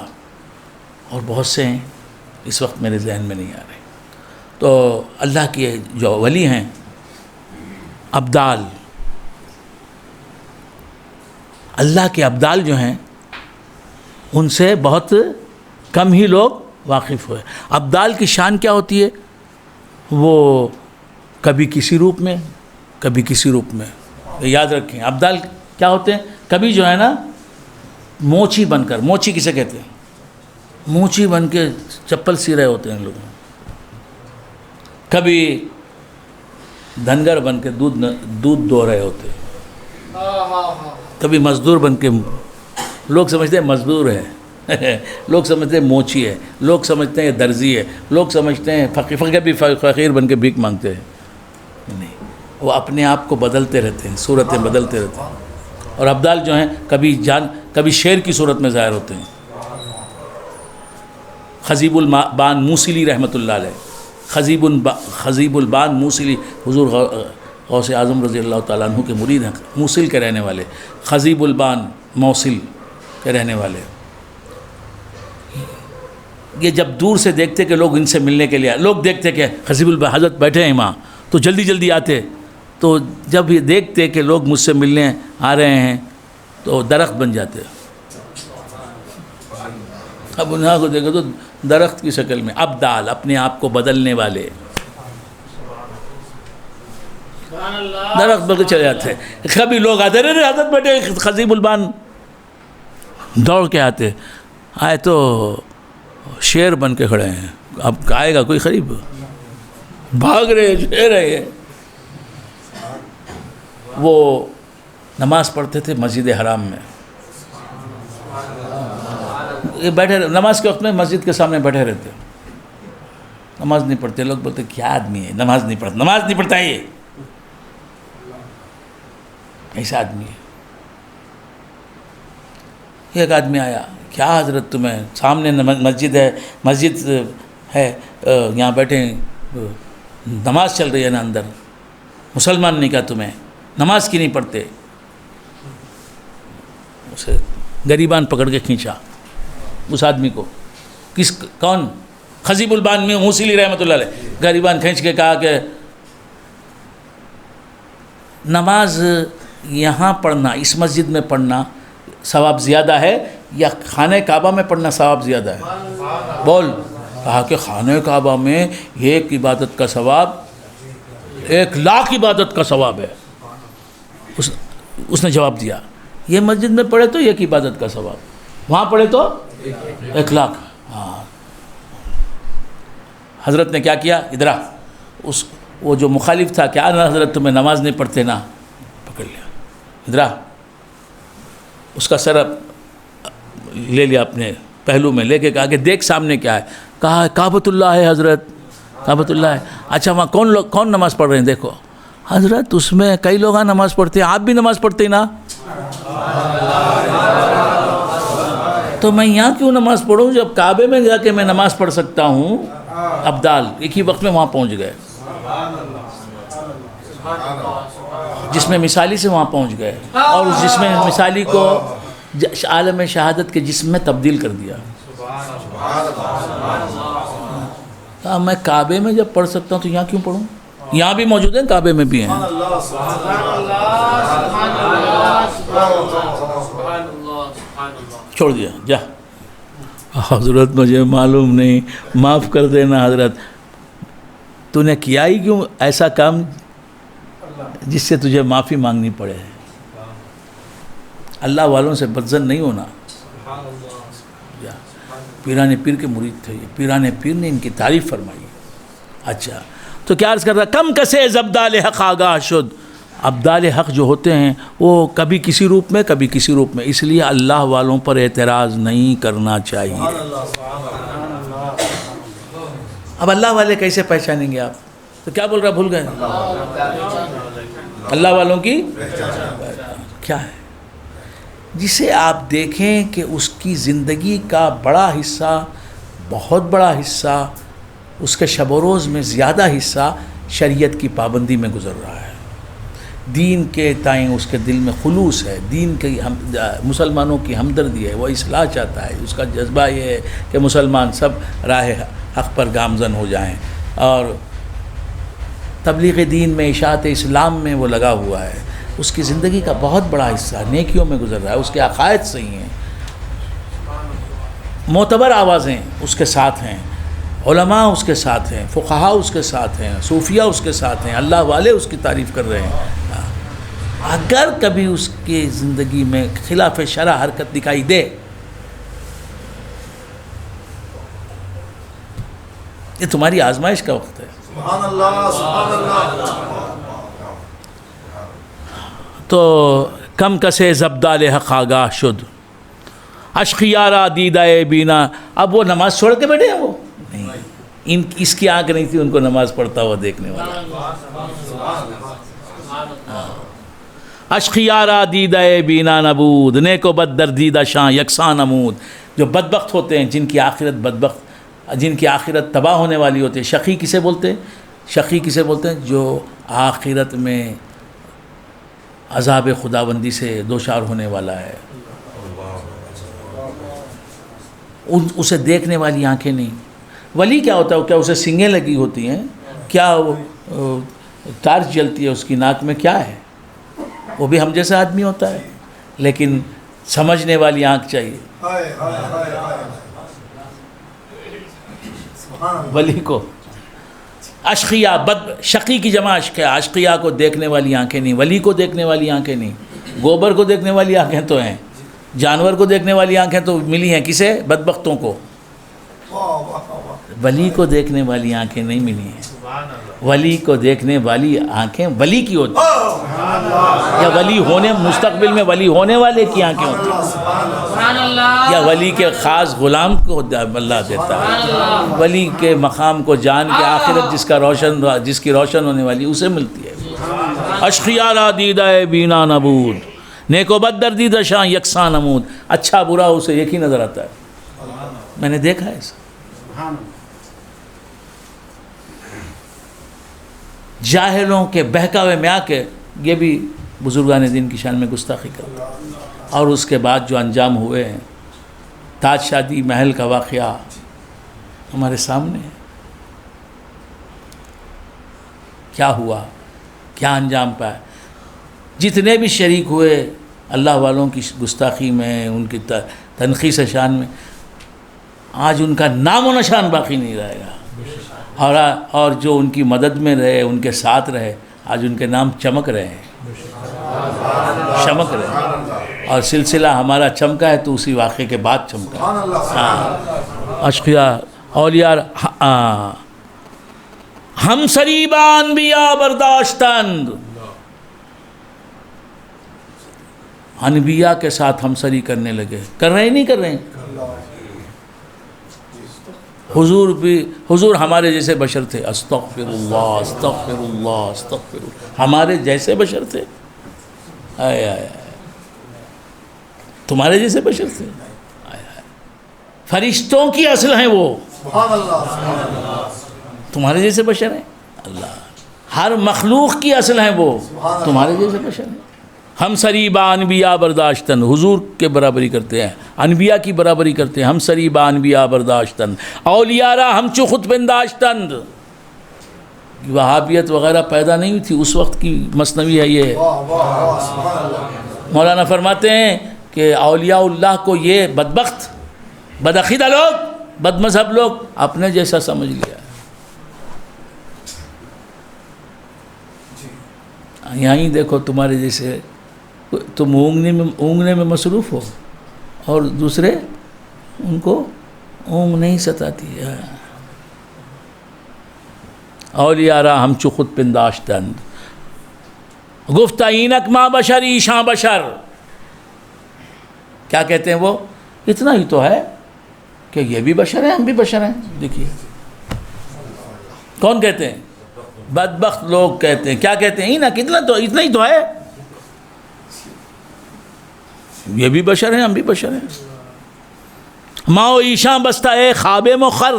S1: اور بہت سے ہیں اس وقت میرے ذہن میں نہیں آ رہے۔ تو اللہ کے جو ولی ہیں، ابدال، اللہ کے ابدال جو ہیں ان سے بہت کم ہی لوگ واقف ہوئے۔ ابدال کی شان کیا ہوتی ہے؟ وہ کبھی کسی روپ میں، کبھی کسی روپ میں۔ یاد رکھیں، ابدال کیا ہوتے ہیں؟ کبھی جو ہے نا موچی بن کر، موچی کسے کہتے ہیں؟ موچی بن کے چپل سی رہے ہوتے ہیں لوگ، کبھی دھنگر بن کے دودھ دو رہے ہوتے ہیں، کبھی مزدور بن کے، لوگ سمجھتے ہیں مزدور ہے، لوگ سمجھتے ہیں موچی ہے، لوگ سمجھتے ہیں درزی ہے، لوگ سمجھتے ہیں فقیر بن کے بھیک مانگتے ہیں۔ نہیں، وہ اپنے آپ کو بدلتے رہتے ہیں، صورتیں بدلتے رہتے ہیں۔ اور ابدال جو ہیں کبھی شیر کی صورت میں ظاہر ہوتے ہیں۔ خزیب البان موصلی رحمۃ اللہ علیہ، خزیب البان موصلی حضور غوث اعظم رضی اللہ تعالیٰ عنہ کے مرید ہیں، موصل کے رہنے والے، خزیب البان موصل کے رہنے والے۔ یہ جب دور سے دیکھتے کہ لوگ ان سے ملنے کے لیے، لوگ دیکھتے کہ خزیب البان حضرت بیٹھے ہیں وہاں، تو جلدی جلدی آتے، تو جب یہ دیکھتے کہ لوگ مجھ سے ملنے آ رہے ہیں تو درخت بن جاتے۔ اب انہاں کو دیکھو تو درخت کی شکل میں، ابدال، اپنے آپ کو بدلنے والے، درخت بن کے چلے جاتے۔ کبھی لوگ آتے رہے، حضرت بیٹھے، خزیب البان دوڑ کے آئے تو شیر بن کے کھڑے ہیں، اب آئے گا کوئی قریب، بھاگ رہے، شیر ہے۔ وہ نماز پڑھتے تھے مسجد حرام میں، یہ بیٹھے نماز کے وقت میں مسجد کے سامنے بیٹھے رہتے، نماز نہیں پڑھتے۔ لوگ بولتے کیا آدمی ہے، نماز نہیں پڑھتا ہے، یہ ایسا آدمی ہے۔ ایک آدمی آیا، کیا حضرت تمہیں سامنے مسجد ہے، یہاں بیٹھے نماز چل رہی ہے نا اندر، مسلمان نہیں کہا تمہیں، نماز کی نہیں پڑھتے؟ اسے غریبان پکڑ کے کھینچا اس آدمی کو۔ کون؟ خزیب البان میں موصلی رحمۃ اللہ علیہ۔ غریبان کھینچ کے کہا کہ نماز یہاں پڑھنا، اس مسجد میں پڑھنا ثواب زیادہ ہے یا خانہ کعبہ میں پڑھنا ثواب زیادہ ہے؟ بول۔ کہا کہ خانہ کعبہ میں ایک عبادت کا ثواب 1,00,000 عبادت کا ثواب ہے۔ اس نے جواب دیا، یہ مسجد میں پڑھے تو ایک عبادت کا ثواب، وہاں پڑھے تو 1,00,000۔ ہاں، حضرت نے کیا کیا؟ ادھر آ، وہ جو مخالف تھا، کیا نا حضرت تمہیں نماز نہیں پڑھتے نا، پکڑ لیا، ادھر آ، اس کا سر لے لیا اپنے پہلو میں، لے کے کہا کہ دیکھ سامنے کیا ہے؟ کہا کعبۃ اللہ ہے حضرت، کعبۃ اللہ ہے۔ اچھا وہاں کون نماز پڑھ رہے ہیں؟ دیکھو۔ حضرت اس میں کئی لوگ نماز پڑھتے ہیں، آپ بھی نماز پڑھتے ہیں نا، تو میں یہاں کیوں نماز پڑھوں جب کعبے میں جا کے میں نماز پڑھ سکتا ہوں؟ ابدال ایک ہی وقت میں وہاں پہنچ گئے، جس میں مثالی سے وہاں پہنچ گئے، اور اس جسم مثالی کو عالم شہادت کے جسم میں تبدیل کر دیا۔ میں کعبے میں جب پڑھ سکتا ہوں تو یہاں کیوں پڑھوں؟ یہاں بھی موجود ہیں، کعبے میں بھی ہیں۔ چھوڑ دیا جا، حضرت مجھے معلوم نہیں، معاف کر دینا حضرت، تو نے کیا ہی کیوں ایسا کام جس سے تجھے معافی مانگنی پڑے؟ اللہ والوں سے بدظن نہیں ہونا۔ پیران پیر کے مرید تھے یہ، پیران پیر نے ان کی تعریف فرمائی۔ اچھا تو کیا عرض کر رہا؟ کم کسے زبدال حق آگاہ شد، ابدال حق جو ہوتے ہیں وہ کبھی کسی روپ میں کبھی کسی روپ میں، اس لیے اللہ والوں پر اعتراض نہیں کرنا چاہیے۔ اب اللہ والے کیسے پہچانیں گے آپ؟ تو کیا بول رہا، بھول گئے؟ اللہ والوں کی کیا ہے؟ جسے آپ دیکھیں کہ اس کی زندگی کا بڑا حصہ، بہت بڑا حصہ، اس کے شب و روز میں زیادہ حصہ شریعت کی پابندی میں گزر رہا ہے، دین کے تئیں اس کے دل میں خلوص ہے، دین کے مسلمانوں کی ہمدردی ہے، وہ اصلاح چاہتا ہے، اس کا جذبہ یہ ہے کہ مسلمان سب راہ حق پر گامزن ہو جائیں، اور تبلیغ دین میں، اشاعت اسلام میں وہ لگا ہوا ہے۔ اس کی زندگی کا بہت بڑا حصہ نیکیوں میں گزر رہا ہے، اس کے عقائد صحیح ہیں، معتبر آوازیں اس کے ساتھ ہیں، علماء اس کے ساتھ ہیں، فقہاء اس کے ساتھ ہیں، صوفیہ اس کے ساتھ ہیں، اللہ والے اس کی تعریف کر رہے ہیں۔ اگر کبھی اس کی زندگی میں خلاف شرع حرکت دکھائی دے، یہ تمہاری آزمائش کا وقت ہے۔ سبحان اللہ، سبحان اللہ۔ تو کم کسے زبدال حق آگاہ شد، اشخیارا دیدہ بینا، اب وہ نماز چھوڑ کے بیٹھے ہیں، وہ نہیں، اس کی آنکھ نہیں تھی ان کو نماز پڑھتا ہوا دیکھنے والا۔ اشخیارا دیدہ بینا نبود، نیک و بد در دیدہ شاں یکساں نمود، جو بدبخت ہوتے ہیں، جن کی آخرت بدبخت، جن کی آخرت تباہ ہونے والی ہوتی ہے۔ شقی کسے بولتے ہیں؟ شقی کسے بولتے ہیں؟ جو آخرت میں عذاب خداوندی سے دوچار ہونے والا ہے، اسے دیکھنے والی آنکھیں نہیں۔ ولی کیا ہوتا ہے؟ کیا اسے سنگیں لگی ہوتی ہیں؟ کیا ٹارچ جلتی ہے اس کی ناک میں؟ کیا ہے؟ وہ بھی ہم جیسا آدمی ہوتا ہے، لیکن سمجھنے والی آنکھ چاہیے ولی کو۔ اشقیہ، شقی کی جمع اشقیہ، اشقیہ کو دیکھنے والی آنکھیں نہیں، ولی کو دیکھنے والی آنکھیں نہیں۔ گوبر کو دیکھنے والی آنکھیں تو ہیں، جانور کو دیکھنے والی آنکھیں تو ملی ہیں کسے؟ بدبختوں کو۔ ولی کو دیکھنے والی آنکھیں نہیں ملی ہیں۔ ولی کو دیکھنے والی آنکھیں ولی کی ہوتی ہیں، یا ولی ہونے، مستقبل میں ولی ہونے والے کی آنکھیں ہوتی ہیں، یا ولی کے خاص غلام کو اللہ دیتا ہے۔ ولی کے مقام کو جان کے آخرت جس کی روشن ہونے والی اسے ملتی ہے۔ اشخیارا دیدہ بینا نبود، نیک و بد در دیدہ شاں یکساں نمود، اچھا برا اسے ایک ہی نظر آتا ہے۔ میں نے دیکھا ہے اسے۔ جاہلوں کے بہکاوے میں آ کے یہ بھی بزرگان دین کی شان میں گستاخی کرتا، اور اس کے بعد جو انجام ہوئے ہیں، تاج شادی محل کا واقعہ ہمارے سامنے ہے، کیا ہوا، کیا انجام پایا۔ جتنے بھی شریک ہوئے اللہ والوں کی گستاخی میں، ان کی تنقیص شان میں، آج ان کا نام و نشان باقی نہیں رہے گا، اور جو ان کی مدد میں رہے، ان کے ساتھ رہے، آج ان کے نام چمک رہے ہیں، چمک رہے ہیں، اور سلسلہ ہمارا چمکا ہے تو اسی واقعے کے بعد چمکا۔ اشقیاء اولیاء ہم سریبا انبیاء برداشتند، انبیاء کے ساتھ ہمسری کرنے لگے، کر رہے ہیں نہیں کر رہے ہیں؟ حضور ہمارے جیسے بشر تھے. استغفر اللہ استغفر اللہ استغفر اللہ. ہمارے جیسے بشر تھے. آئے آئے تمہارے جیسے بشر تھے. فرشتوں کی اصل ہیں وہ. تمہارے جیسے بشر ہیں. اللہ ہر مخلوق کی اصل ہیں وہ. تمہارے جیسے بشر ہیں. ہم سریبا انبیاء برداشتن. حضور کے برابری کرتے ہیں, انبیاء کی برابری کرتے ہیں. ہم سریبا انبیاء برداشتن اولیاء را ہم چو خود پنداشتن. وہابیت وغیرہ پیدا نہیں ہوئی تھی اس وقت کی مثنوی ہے یہ. مولانا فرماتے ہیں کہ اولیاء اللہ کو یہ بدبخت بدعقیدہ لوگ, بد مذہب لوگ اپنے جیسا سمجھ لیا. یہیں دیکھو تمہارے جیسے تم اونگنے میں مصروف ہو اور دوسرے ان کو اونگ نہیں ستاتی ہے. اولیاء را ہم چو خود پنداشتند گفت اینک ما بشر ایشاں بشر. کیا کہتے ہیں وہ؟ اتنا ہی تو ہے کہ یہ بھی بشر ہیں ہم بھی بشر ہیں. دیکھیے کون کہتے ہیں؟ بدبخت لوگ کہتے ہیں. کیا کہتے ہیں؟ اتنا ہی تو ہے, یہ بھی بشر ہیں ہم بھی بشر ہیں. ماں ایشاں بستہ اے خواب مخر.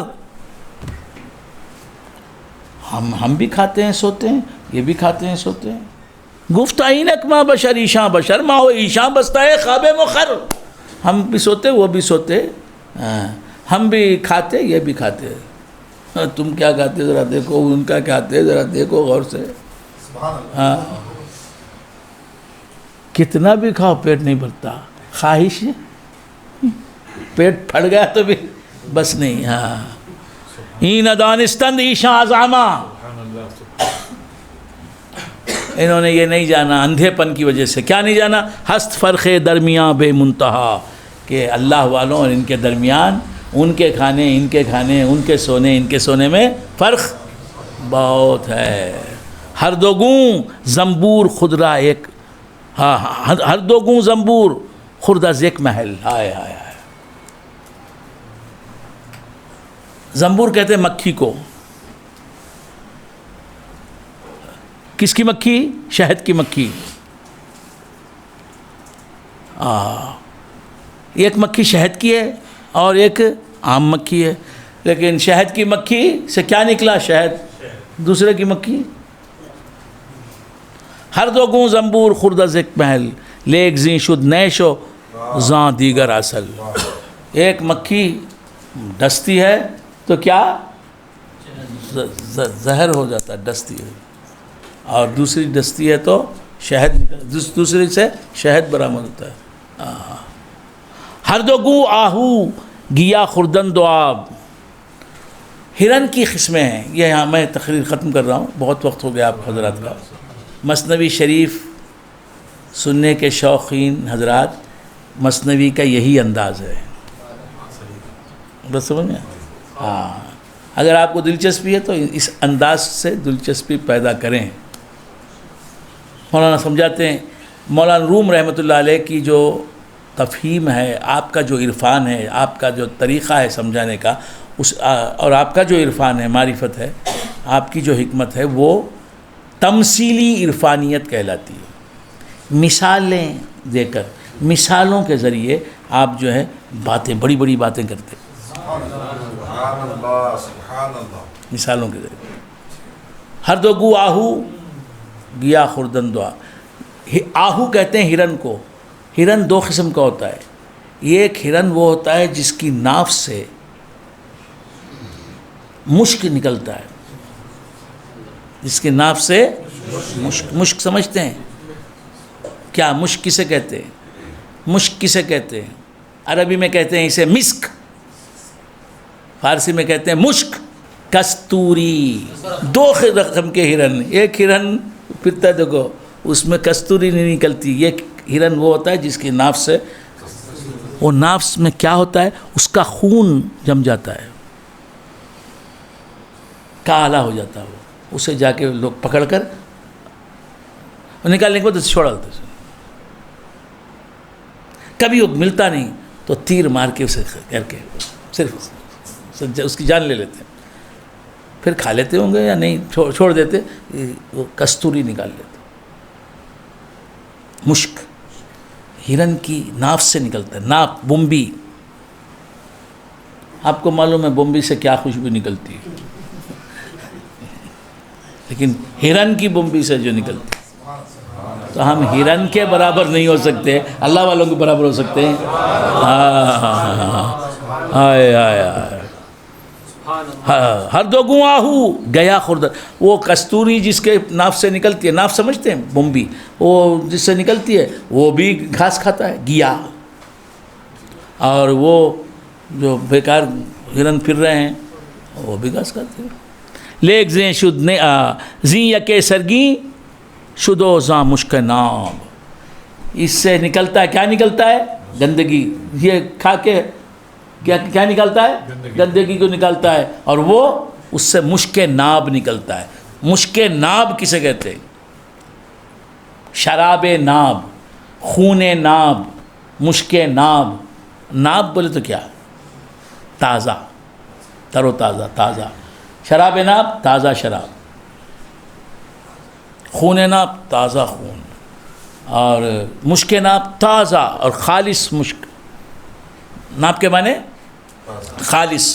S1: ہم بھی کھاتے ہیں سوتے ہیں, یہ بھی کھاتے ہیں سوتے ہیں. گفت اینک ما بشر ایشاں بشر ماں ایشاں بستہ اے خواب مخر. ہم بھی سوتے وہ بھی سوتے, ہم بھی کھاتے یہ بھی کھاتے. تم کیا کھاتے ذرا دیکھو, ان کا کھاتے ذرا دیکھو غور سے. ہاں کتنا بھی کھاؤ پیٹ نہیں بھرتا. خواہش پیٹ پھٹ گیا تو بھی بس نہیں. ہاں این دانستند ایشاں عظاما. انہوں نے یہ نہیں جانا اندھے پن کی وجہ سے. کیا نہیں جانا؟ ہست فرق درمیاں بے منتہا, کہ اللہ والوں اور ان کے درمیان ان کے کھانے ان کے کھانے, ان کے سونے ان کے سونے میں فرق بہت ہے. ہر دو گوں زنبور خودرا ایک, ہاں ہر دو گوں زنبور خورد از ایک محل. ہائے ہائے ہائے. زنبور کہتے ہیں مکھی کو. کس کی مکھی؟ شہد کی مکھی. ایک مکھی شہد کی ہے اور ایک عام مکھی ہے. لیکن شہد کی مکھی سے کیا نکلا؟ شہد. دوسرے کی مکھی. ہر دو گوں زنبور خورد از ایک محل لیک زیں شد نیشو زاں دیگر اصل. ایک مکھی ڈستی ہے تو کیا زہر ہو جاتا ہے, ڈستی ہے. اور دوسری ڈستی ہے تو شہد, دوسری سے شہد برآمد ہوتا ہے. ہر دو گو آہو گیا خوردن دو آب. ہرن کی قسمیں ہیں. یہ یہاں میں تقریر ختم کر رہا ہوں, بہت وقت ہو گیا آپ حضرات کا. مثنوی شریف سننے کے شوقین حضرات, مثنوی کا یہی انداز ہے. بس سمجھ میں؟ ہاں اگر آپ کو دلچسپی ہے تو اس انداز سے دلچسپی پیدا کریں. مولانا سمجھاتے ہیں, مولانا روم رحمۃ اللہ علیہ کی جو تفہیم ہے, آپ کا جو عرفان ہے, آپ کا جو طریقہ ہے سمجھانے کا, اس اور آپ کا جو عرفان ہے, معرفت ہے, آپ کی جو حکمت ہے, وہ تمثیلی عرفانیت کہلاتی ہے. مثالیں دے کر, مثالوں کے ذریعے آپ جو ہے باتیں, بڑی بڑی باتیں کرتے. مثالوں کے ذریعے. ہر دو گو آہو گیا خوردن دعا. آہو کہتے ہیں ہرن کو. ہرن دو قسم کا ہوتا ہے. ایک ہرن وہ ہوتا ہے جس کی ناف سے مشک نکلتا ہے, جس کی ناف سے مشک سمجھتے ہیں کیا؟ مشک کسے کہتے ہیں؟ مشک کسے کہتے ہیں؟ عربی میں کہتے ہیں اسے مسک, فارسی میں کہتے ہیں مشک. کستوری. دو قسم کے ہرن. ایک ہرن پھرتا دیکھو اس میں کستوری نہیں نکلتی. یہ ہرن وہ ہوتا ہے جس کی ناف سے, وہ ناف میں کیا ہوتا ہے, اس کا خون جم جاتا ہے, کالا ہو جاتا ہے. وہ اسے جا کے لوگ پکڑ کر نکالنے کے بعد چھوڑا دیتے. کبھی وہ ملتا نہیں تو تیر مار کے اسے کر کے صرف اس کی جان لے لیتے ہیں. پھر کھا لیتے ہوں گے یا نہیں, چھوڑ دیتے, وہ کستوری نکال لیتے. مشک ہرن کی ناف سے نکلتا ہے, ناف, بمبی. آپ کو معلوم ہے بمبی سے کیا خوشبو نکلتی ہے, لیکن ہرن کی بمبی سے جو نکلتی ہے, تو ہم ہرن کے برابر نہیں ہو سکتے, اللہ والوں کے برابر ہو سکتے ہیں. ہر دو گوں آہو گیا خردر. وہ کستوری جس کے ناف سے نکلتی ہے, ناف سمجھتے ہیں, بمبی, وہ جس سے نکلتی ہے وہ بھی گھاس کھاتا ہے, گیا. اور وہ جو بیکار ہرن پھر رہے ہیں وہ بھی گھاس کھاتے ہیں. لیک زیں شد نے زیں یکے سرگی شدو زاں مشک ناب. اس سے نکلتا ہے, کیا نکلتا ہے؟ گندگی. یہ کھا کے کیا نکالتا ہے؟ گندگی کو نکالتا ہے, اور وہ اس سے مشک ناب نکلتا ہے. مشک ناب کسے کہتے ہیں؟ شراب ناب, خون ناب, مشک ناب. ناب بولے تو کیا؟ تازہ, تر و تازہ, تازہ. شراب ناب تازہ شراب, خون ناب تازہ خون, اور مشک ناب تازہ اور خالص مشک. ناب کے معنی خالص.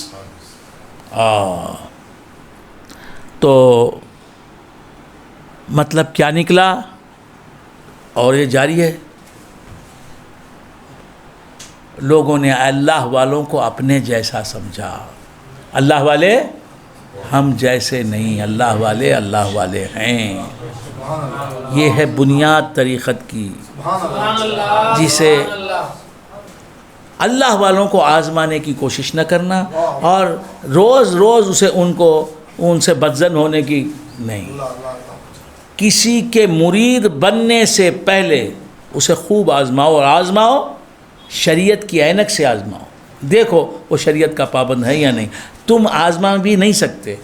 S1: تو مطلب کیا نکلا؟ اور یہ جاری ہے. لوگوں نے اللہ والوں کو اپنے جیسا سمجھا. اللہ والے ہم جیسے نہیں, اللہ والے اللہ والے ہیں. یہ ہے بنیاد طریقت کی, جسے اللہ والوں کو آزمانے کی کوشش نہ کرنا, اور روز روز ان سے بدظن ہونے کی نہیں. کسی کے مرید بننے سے پہلے اسے خوب آزماؤ, اور آزماؤ شریعت کی عینک سے آزماؤ. دیکھو وہ شریعت کا پابند ہے یا نہیں. تم آزما بھی نہیں سکتے.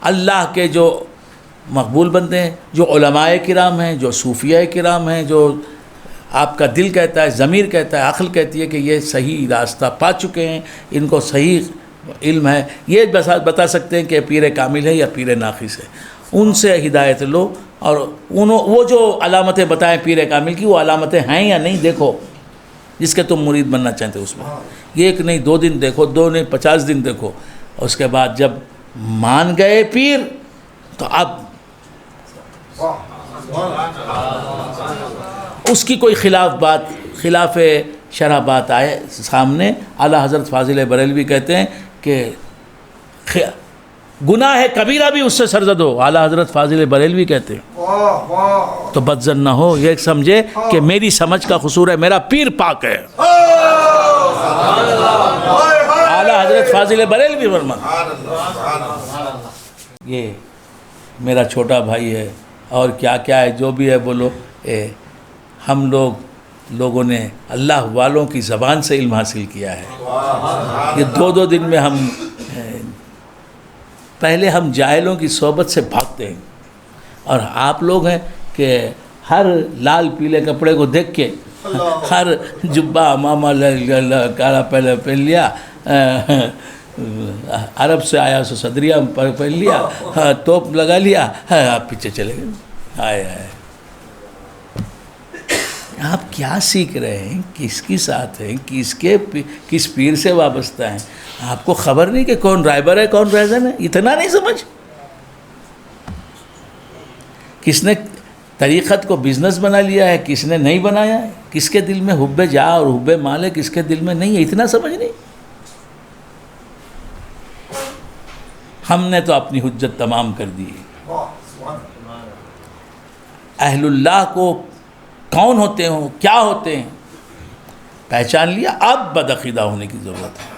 S1: اللہ کے جو مقبول بندے ہیں, جو علماء کرام ہیں, جو صوفیاء کرام ہیں, جو آپ کا دل کہتا ہے, ضمیر کہتا ہے, عقل کہتی ہے کہ یہ صحیح راستہ پا چکے ہیں, ان کو صحیح علم ہے, یہ بتا سکتے ہیں کہ پیر کامل ہے یا پیر ناقص ہے. ان سے ہدایت لو, اور وہ جو علامتیں بتائیں پیر کامل کی, وہ علامتیں ہیں یا نہیں دیکھو, جس کے تم مرید بننا چاہتے ہو اس میں. یہ ایک نہیں 2 دن دیکھو, 2 نہیں 50 دن دیکھو. اس کے بعد جب مان گئے پیر, تو اب اس کی کوئی خلاف شرح بات آئے سامنے. اعلیٰ حضرت فاضل بریلوی کہتے ہیں کہ گناہ کبیرہ بھی اس سے سرزد ہو. اعلیٰ حضرت فاضل بریلوی کہتے ہیں تو بدظن نہ ہو, یہ سمجھے کہ میری سمجھ کا قصور ہے, میرا پیر پاک ہے. اعلیٰ حضرت فاضل بریلوی یہ میرا چھوٹا بھائی ہے, اور کیا کیا ہے, جو بھی ہے بولو. ہم لوگوں نے اللہ والوں کی زبان سے علم حاصل کیا ہے. یہ 2 دن میں پہلے ہم جاہلوں کی صحبت سے بھاگتے ہیں, اور آپ لوگ ہیں کہ ہر لال پیلے کپڑے کو دیکھ کے, ہر جبہ امامہ کالا پہلے پہن لیا, عرب سے آیا سو صدریہ پہن لیا, توپ لگا لیا, آپ پیچھے چلے گئے. آئے آپ کیا سیکھ رہے ہیں, کس کی ساتھ ہیں, کس پیر سے وابستہ ہیں؟ آپ کو خبر نہیں کہ کون رائبر ہے کون ریزن ہے؟ اتنا نہیں سمجھ. کس نے طریقت کو بزنس بنا لیا ہے, کس نے نہیں بنایا ہے, کس کے دل میں حب جاہ اور حب مال ہے, کس کے دل میں نہیں ہے, اتنا سمجھ نہیں. ہم نے تو اپنی حجت تمام کر دی. اہل اللہ کو کون ہوتے ہوں, کیا ہوتے ہیں, پہچان لیا. اب بدعقیدہ ہونے کی ضرورت ہے.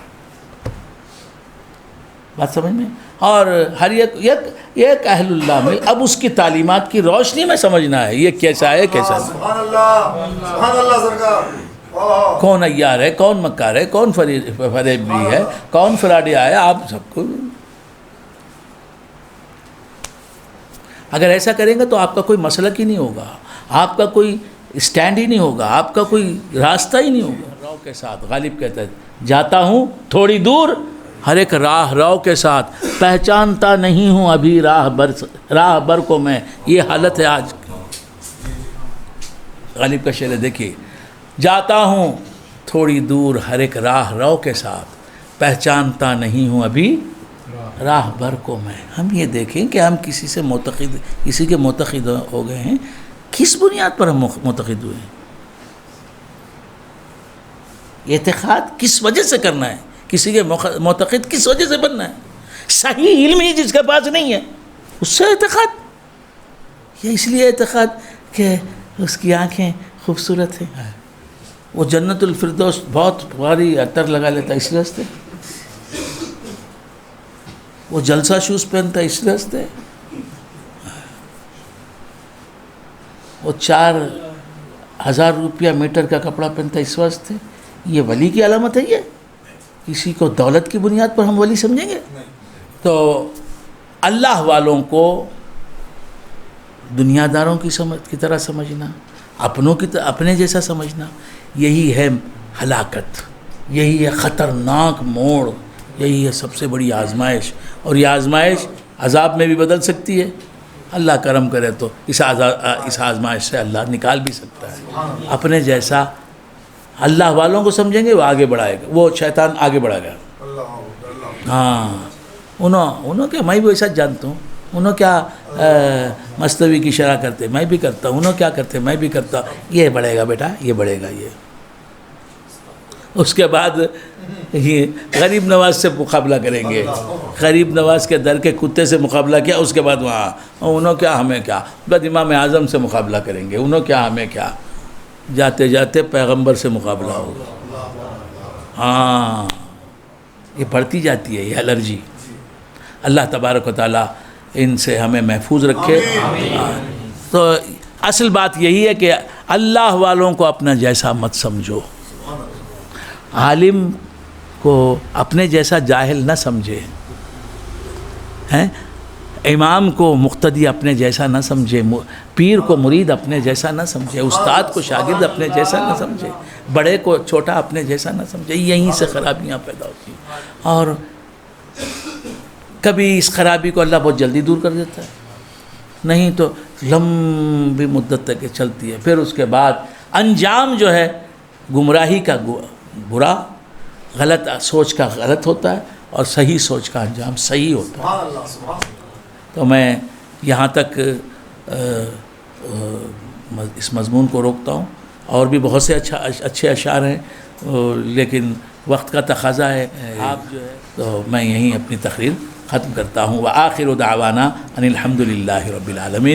S1: بات سمجھ میں؟ اور ہر ایک اہل اللہ میں اب اس کی تعلیمات کی روشنی میں سمجھنا ہے یہ کیسا ہے, کیسا ہے.
S2: سبحان اللہ, سبحان اللہ سرکار.
S1: کون عیار ہے, کون مکار ہے, کون فریبی ہے, کون فراڈیا ہے, آپ سب کو. اگر ایسا کریں گے تو آپ کا کوئی مسلک ہی نہیں ہوگا, آپ کا کوئی اسٹینڈ ہی نہیں ہوگا, آپ کا کوئی راستہ ہی نہیں ہوگا. رو کے ساتھ غالب کہتا ہے جاتا ہوں تھوڑی دور, ہر ایک راہ رو کے ساتھ، پہچانتا نہیں ہوں ابھی راہ بر کو میں، یہ حالت ہے آج۔ غالب کا شعر دیکھیے، جاتا ہوں تھوڑی دور ہر ایک راہ رو کے ساتھ، پہچانتا نہیں ہوں ابھی راہ بر کو میں۔ ہم یہ دیکھیں کہ ہم کسی کے معتقد ہو گئے ہیں، کس بنیاد پر ہم معتقد ہوئے ہیں؟ اعتقاد کس وجہ سے کرنا ہے؟ کسی کے معتقد کس وجہ سے بننا ہے؟ صحیح علم ہی جس کے پاس نہیں ہے اس سے اعتقاد، یا اس لیے اعتقاد کہ اس کی آنکھیں خوبصورت ہیں، وہ جنت الفردوس بہت بھاری عطر لگا لیتا اس راستے، وہ جلسہ شوز پہنتا اس راستے، وہ 4,000 روپیہ میٹر کا کپڑا پہنتا اس واسطے۔ یہ ولی کی علامت ہے؟ یہ کسی کو دولت کی بنیاد پر ہم ولی سمجھیں گے؟ تو اللہ والوں کو دنیا داروں کی طرح سمجھنا، اپنے جیسا سمجھنا، یہی ہے ہلاکت، یہی ہے خطرناک موڑ، یہی ہے سب سے بڑی آزمائش۔ اور یہ آزمائش عذاب میں بھی بدل سکتی ہے، اللہ کرم کرے تو اس آزمائش سے اللہ نکال بھی سکتا ہے۔ اپنے جیسا اللہ والوں کو سمجھیں گے وہ آگے بڑھائے گا، وہ شیطان آگے بڑھا گا۔ ہاں انہوں کیا، میں بھی ویسا جانتا ہوں، انہوں کیا مستوی کی شرح کرتے میں بھی کرتا ہوں، انہوں کیا کرتے میں بھی کرتا ہوں، یہ بڑھے گا بیٹا، یہ بڑھے گا۔ یہ اس کے بعد یہ غریب نواز سے مقابلہ کریں گے، غریب نواز کے در کے کتے سے مقابلہ کیا، اس کے بعد وہاں انہوں کیا ہمیں کیا، بعد امام اعظم سے مقابلہ کریں گے، انہوں کیا ہمیں کیا، جاتے جاتے پیغمبر سے مقابلہ ہوگا۔ ہاں یہ بڑھتی جاتی ہے یہ الرجی۔ اللہ تبارک و تعالیٰ ان سے ہمیں محفوظ رکھے۔ تو اصل بات یہی ہے کہ اللہ والوں کو اپنا جیسا مت سمجھو، عالم کو اپنے جیسا جاہل نہ سمجھے، امام کو مقتدی اپنے جیسا نہ سمجھے، پیر کو مرید اپنے جیسا نہ سمجھے، استاد کو شاگرد اپنے جیسا نہ سمجھے، بڑے کو چھوٹا اپنے جیسا نہ سمجھے۔ یہیں سے خرابیاں پیدا ہوتی ہیں، اور کبھی اس خرابی کو اللہ بہت جلدی دور کر دیتا ہے، نہیں تو لمبی مدت تک چلتی ہے۔ پھر اس کے بعد انجام جو ہے گمراہی کا برا، غلط سوچ کا غلط ہوتا ہے، اور صحیح سوچ کا انجام صحیح ہوتا ہے۔ تو میں یہاں تک اس مضمون کو روکتا ہوں، اور بھی بہت سے اچھے اشعار ہیں، لیکن وقت کا تقاضا ہے آپ جو ہے، تو میں یہیں اپنی تقریر ختم کرتا ہوں۔ وآخر دعوانا ان الحمد للہ رب العالمین۔